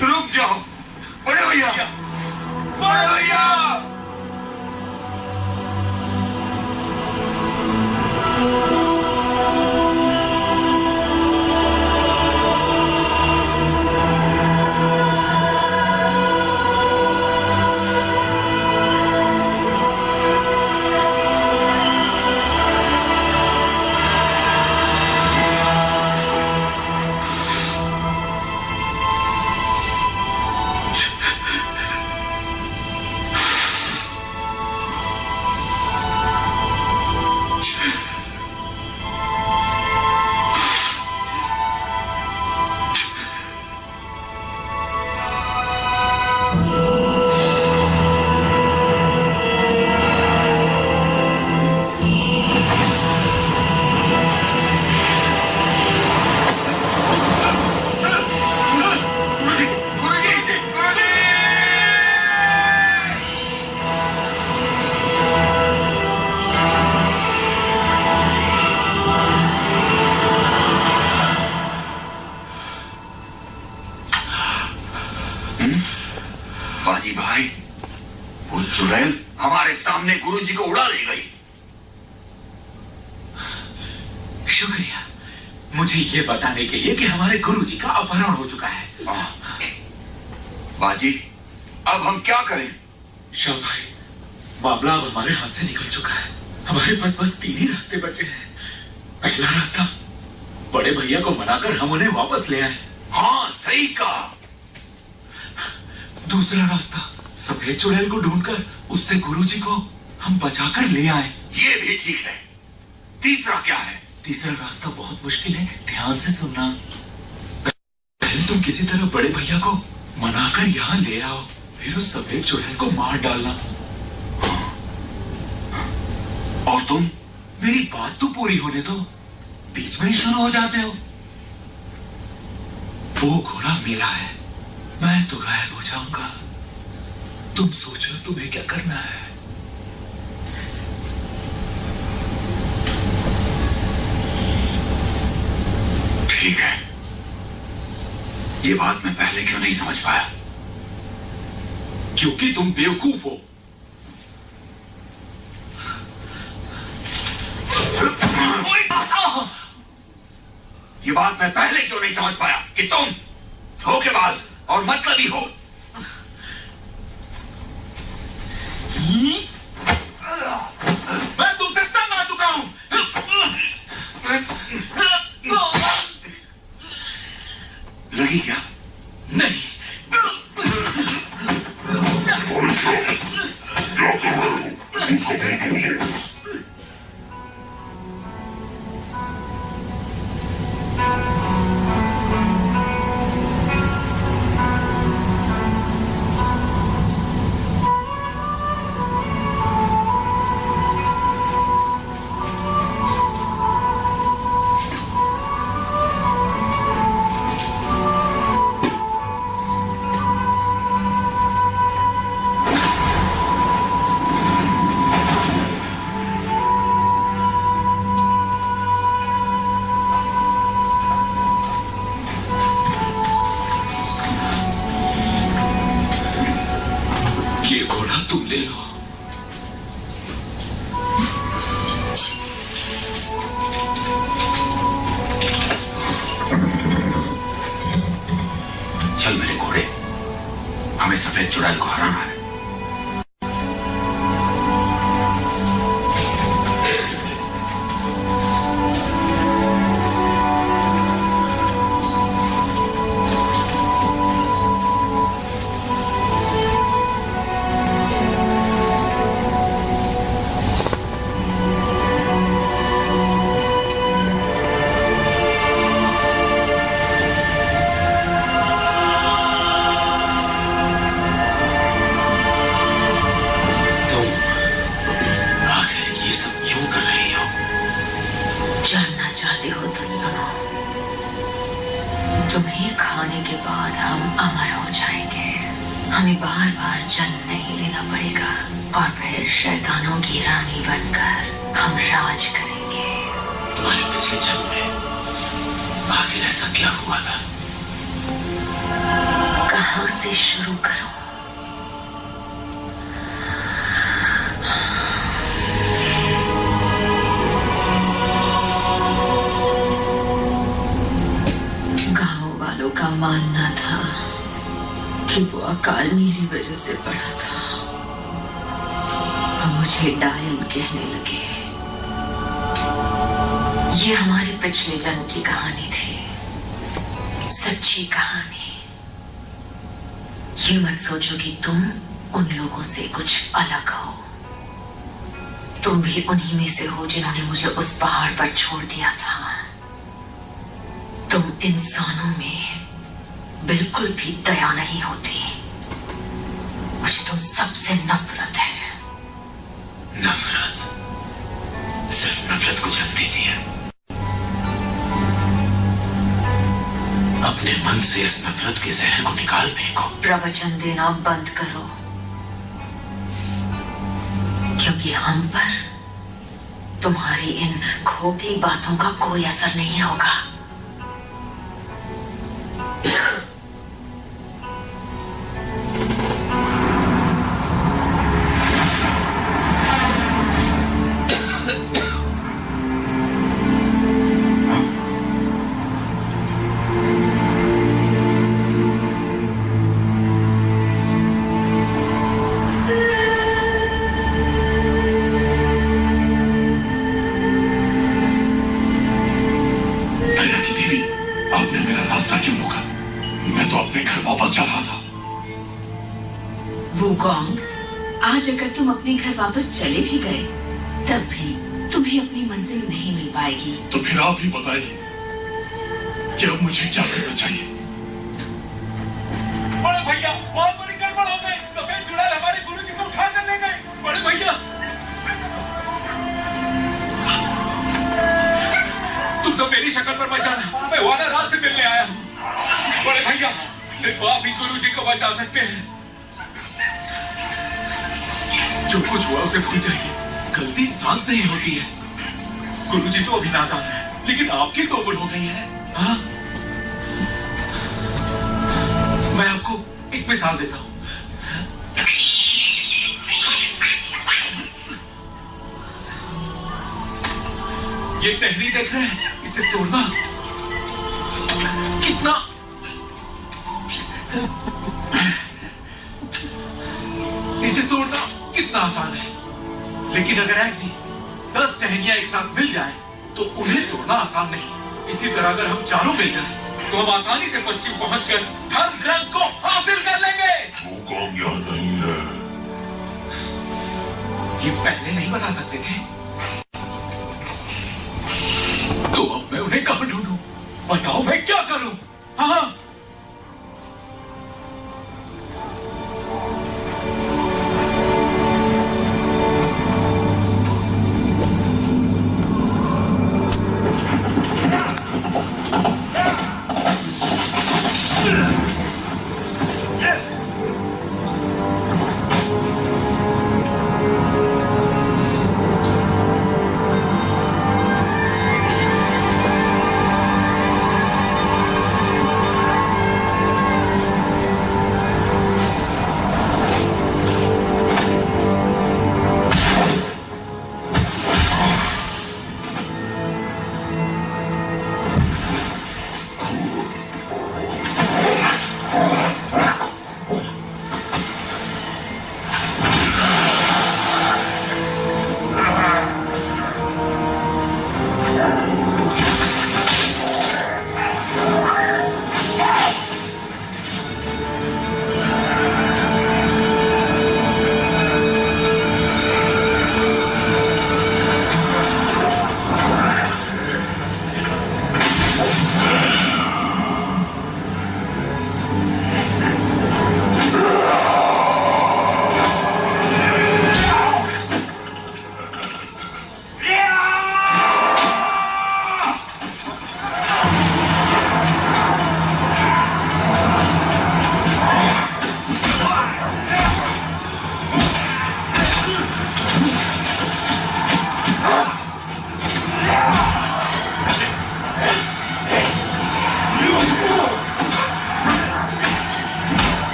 रुक जाओ बड़े भैया, बड़े भैया। बाजी भाई, वो चुड़ैल हमारे सामने गुरुजी को उड़ा ले गई। शुक्रिया मुझे ये बताने के लिए कि हमारे गुरुजी का अपहरण हो चुका है। बाजी, अब हम क्या करें? शाह भाई, मामला अब हमारे हाथ से निकल चुका है। हमारे पास बस 3 ही रास्ते बचे हैं। पहला रास्ता, बड़े भैया को मनाकर हम उन्हें वापस ले आए। हाँ, सही कहा। दूसरा रास्ता, सफेद चुड़ैल को ढूंढकर उससे गुरुजी को हम बचाकर ले आए। ये भी ठीक है। तीसरा क्या है? तीसरा रास्ता बहुत मुश्किल है, ध्यान से सुनना। पहले तुम किसी तरह बड़े भैया को मनाकर यहाँ ले आओ, फिर उस सफेद चुड़ैल को मार डालना। और तुम? मेरी बात तो पूरी होने दो, बीच में ही शुरू हो जाते हो। वो घोड़ा मेरा है, मैं तो गायब हो जाऊंगा। तुम सोचो तुम्हें क्या करना है। ठीक है, ये बात मैं पहले क्यों नहीं समझ पाया? क्योंकि तुम बेवकूफ हो। ये बात मैं पहले क्यों नहीं समझ पाया कि तुम धोखेबाज और मतलबी हो। मैं तुमसे तंग आ चुका हूं। लगी क्या? नहीं। ये घोड़ा तुम ले लो। चल मेरे घोड़े, हमें सफेद चुड़ैल को हराना है। जानना चाहते हो तो सुनो। तुम्हें खाने के बाद हम अमर हो जाएंगे। हमें बार बार जन्म नहीं लेना पड़ेगा और फिर शैतानों की रानी बनकर हम राज करेंगे। तुम्हारे पिछले जन्म में आखिर ऐसा क्या हुआ था? कहाँ से शुरू करूं? का मानना था कि वो अकाल मेरी वजह से पड़ा था। अब मुझे डायन कहने लगे। ये हमारे पिछले जन्म की कहानी थी, सच्ची कहानी। ये मत सोचो कि तुम उन लोगों से कुछ अलग हो। तुम भी उन्हीं में से हो जिन्होंने मुझे उस पहाड़ पर छोड़ दिया था। तुम इंसानों में बिल्कुल भी दया नहीं होती। मुझे तुम सबसे नफरत है। नफरत? सिर्फ नफरत को जन्म देती है। अपने मन से इस नफरत के जहर को निकाल फेंको। प्रवचन देना बंद करो, क्योंकि हम पर तुम्हारी इन खोखली बातों का कोई असर नहीं होगा। ऐसा क्यों रोका? मैं तो अपने घर वापस जा रहा था। वूकॉन्ग, आज अगर तुम अपने घर वापस चले भी गए तब भी तुम्हें अपनी मंजिल नहीं मिल पाएगी। तो फिर आप ही बताइए कि अब मुझे क्या करना चाहिए। बड़े भैया, बहुत बड़ी गड़बड़ हो गई। सफेद चुड़ैल हमारे गुरुजी को उठा कर ले गए। बड़े भैया, तुम सब मेरी शक्ल पर मत जाना। मैं वाला रात से मिलने आया हूँ। बड़े भैया, सिर्फ आप ही गुरुजी को बचा सकते हैं। जो कुछ हुआ उसे भूल जाइए। गलती इंसान से ही होती है। गुरुजी तो अभी नादान है, लेकिन आपकी तो उम्र हो गई है। हाँ? मैं आपको एक मिसाल देता हूं। ये टहनी देख रहे हैं? इसे तोड़ना कितना इसे तोड़ना कितना आसान है, लेकिन अगर ऐसी 10 टहनियां एक साथ मिल जाएं, तो उन्हें तोड़ना आसान नहीं। इसी तरह अगर हम चारों मिल जाएं, तो हम आसानी से पश्चिम पहुंचकर धर्म ग्रंथ को हासिल कर लेंगे। वूकॉन्ग यहाँ नहीं है। ये पहले नहीं बता सकते थे, तो अब मैं उन्हें कहां ढूंढूं? बताओ मैं क्या करूं? हाँ,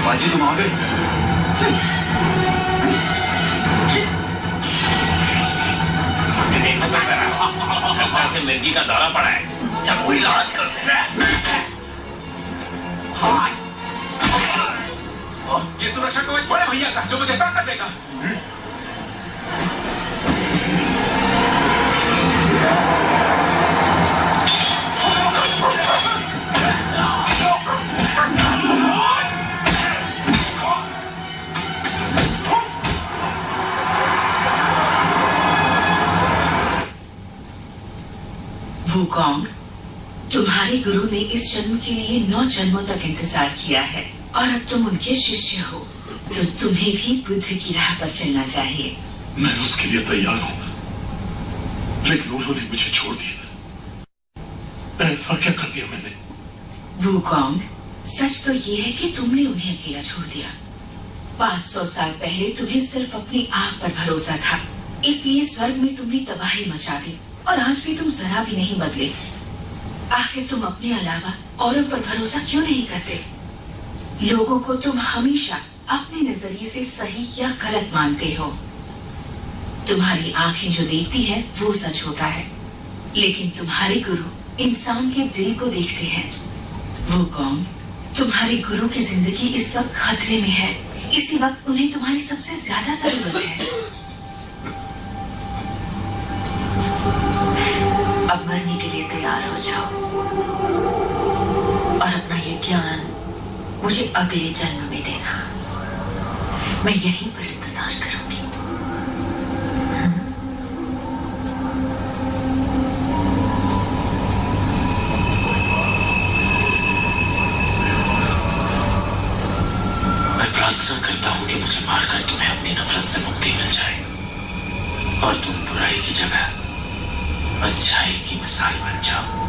बाजी तुम आ गए। से मिर्गी का दौरा पड़ा है। जब कोई इलाज करते हैं। ये सुरक्षा कवच बड़े भैया का, जो मुझे ताकत देगा। वूकॉन्ग, तुम्हारे गुरु ने इस जन्म के लिए 9 जन्मों तक इंतजार किया है और अब तुम उनके शिष्य हो, तो तुम्हें भी बुद्ध की राह पर चलना चाहिए। मैं उसके लिए तैयार हूं, लेकिन उन्होंने मुझे छोड़ दिया। ऐसा क्या कर दिया मैंने? वूकॉन्ग, सच तो ये है कि तुमने उन्हें अकेला छोड़ दिया। 500 साल पहले तुम्हें सिर्फ अपनी आंख पर भरोसा था, इसलिए स्वर्ग में तुमने तबाही मचा दी और आज भी तुम जरा भी नहीं बदले। आखिर तुम अपने अलावा औरों पर भरोसा क्यों नहीं करते? लोगों को तुम हमेशा अपने नजरिए से सही या गलत मानते हो। तुम्हारी आंखें जो देखती है वो सच होता है, लेकिन तुम्हारे गुरु इंसान के दिल को देखते हैं। वो कौन? तुम्हारे गुरु की जिंदगी इस वक्त खतरे में है। इसी वक्त उन्हें तुम्हारी सबसे ज्यादा जरूरत है। अब मरने के लिए तैयार हो जाओ और अपना ये ज्ञान मुझे अगले जन्म में देना। मैं यहीं पर इंतजार करूंगी। मैं प्रार्थना करता हूं कि मुझे मारकर तुम्हें अपनी नफरत से मुक्ति मिल जाए और तुम बुराई की जगह अच्छाई की मिसाल बन जाओ।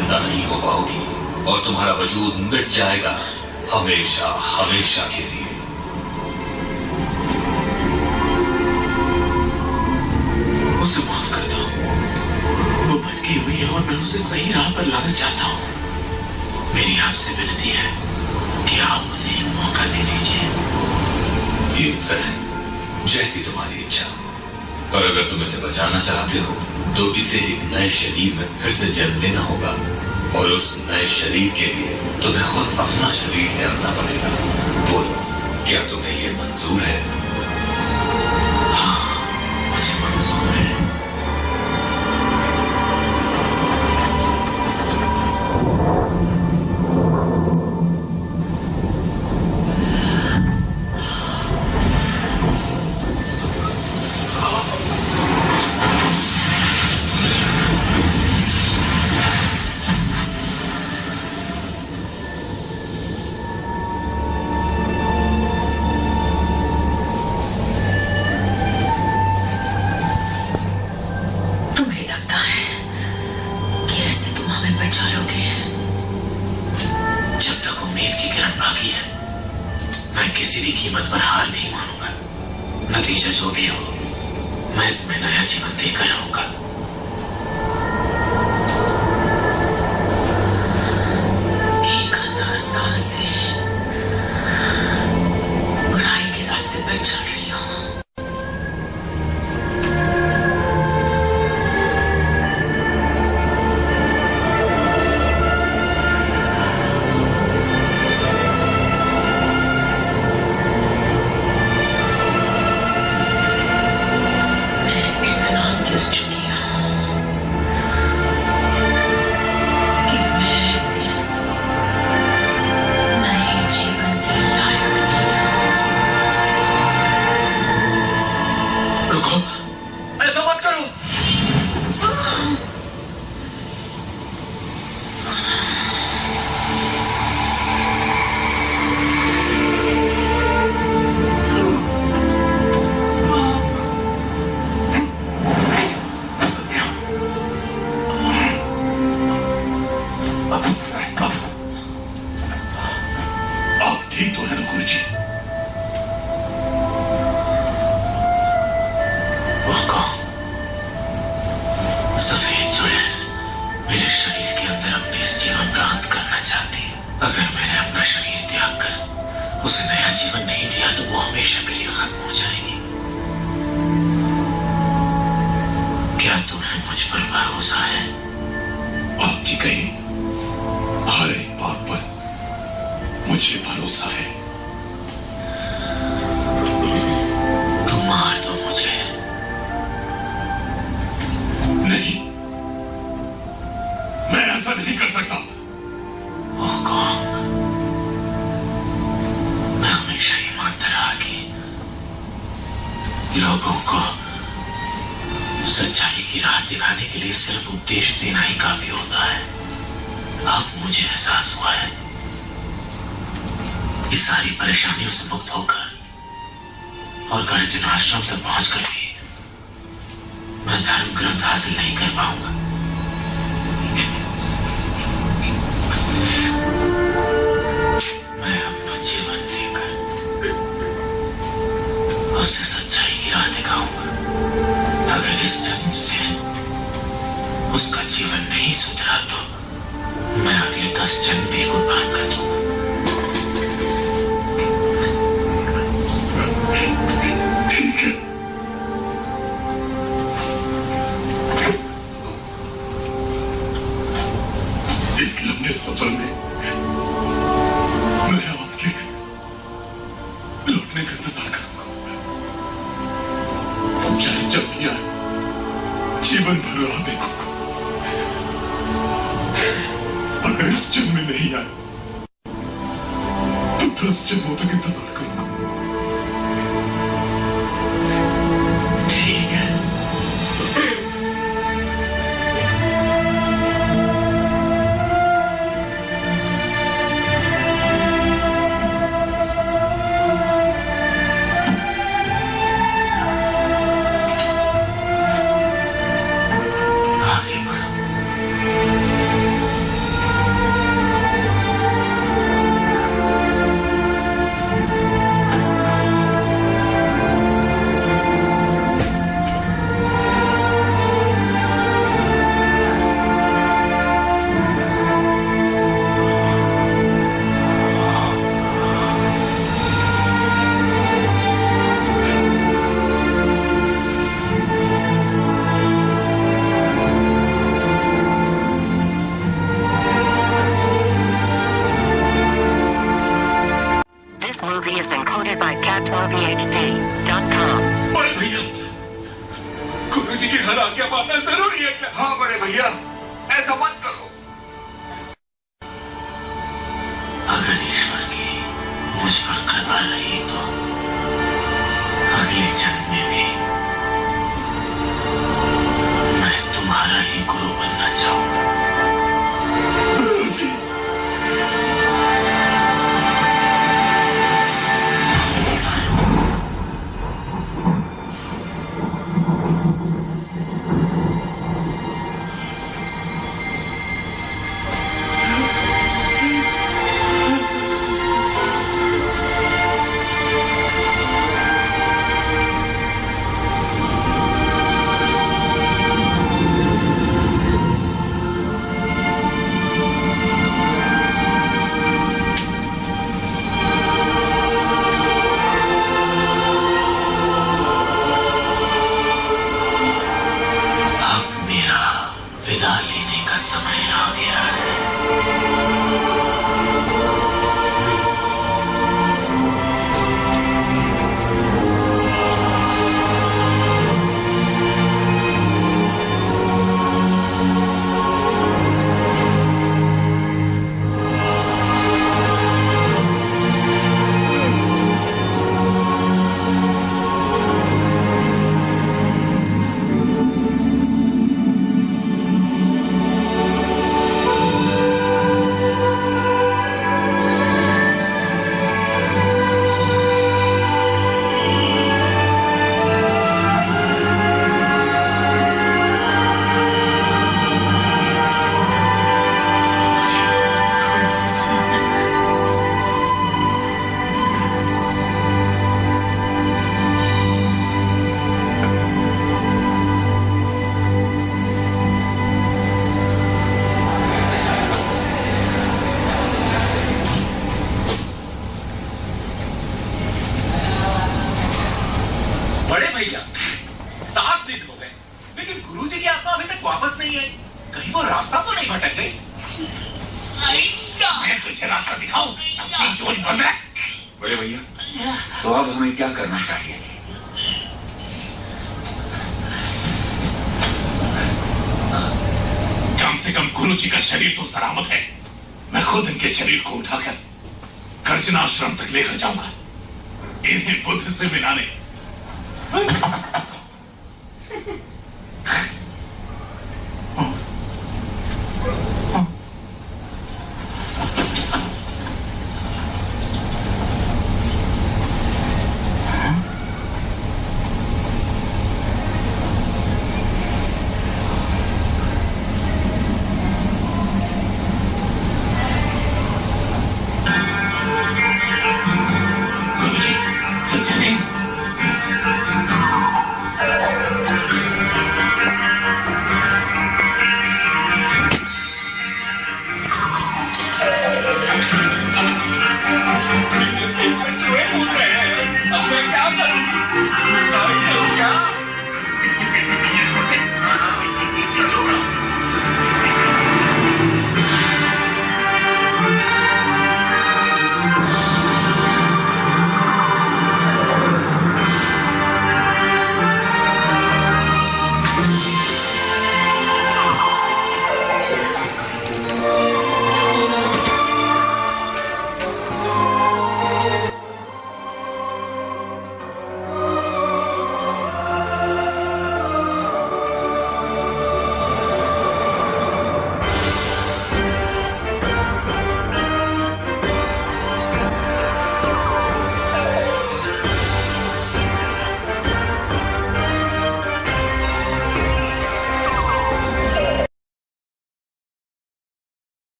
जिंदा नहीं हो पाओगी और तुम्हारा वजूद मिट जाएगा हमेशा हमेशा के लिए। उसे माफ कर दो, वो भटकी हुई है और मैं उसे सही राह पर लाना चाहता हूँ। मेरी आपसे विनती है कि आप उसे एक मौका दे दीजिए। ये है जैसी तुम्हारी इच्छा, पर अगर तुम इसे बचाना चाहते हो तो इसे एक नए शरीर में फिर से जन्म लेना होगा और उस नए शरीर के लिए तुम्हें खुद अपना शरीर त्यागना पड़ेगा। बोलो, क्या तुम्हें ये मंजूर है? हाँ, मुझे मंजूर है। किसी भी कीमत पर हार नहीं मानूंगा। नतीजा जो भी हो, मैं तुम्हें नया जीवन देकर रहूंगा। एक 1000 साल से बुराई के रास्ते पर चल रही हूँ। लोगों को सच्चाई की राह दिखाने के लिए सिर्फ उपदेश देना ही काफी होता है। अब मुझे एहसास हुआ है कि सारी परेशानियों से मुक्त होकर और गर्जन आश्रम तक पहुंचकर भी मैं धर्म ग्रंथ हासिल नहीं कर पाऊंगा। मैं अपना जीवन देकर उसे सच्चाई की राह दिखाऊंगा। अगर इस जन्म से उसका जीवन नहीं सुधरा तो मैं अगले 10 जन्म भी कुर्बान कर दूंगा। ठीक है। इस लंबे सफर में मैं आपके लौटने का इंतजार करूंगा। चाहे जब भी आए, जीवन भर राह देखूंगा। अगर इस जन्म में नहीं आए तो 10 जन्मों तक इंतजार करूंगा। ठीक है। की हर आज्ञा मानना जरूरी है क्या? हाँ बड़े भैया, ऐसा मत करो। अगर ईश्वर की मुझ पर कृपा रही तो अगले जन्म में भी मैं तुम्हारा ही गुरु बनना चाहूंगा। शरीर तो सलामत है। मैं खुद इनके शरीर को उठाकर गर्जना आश्रम तक लेकर जाऊंगा, इन्हें बुद्ध से मिलाने।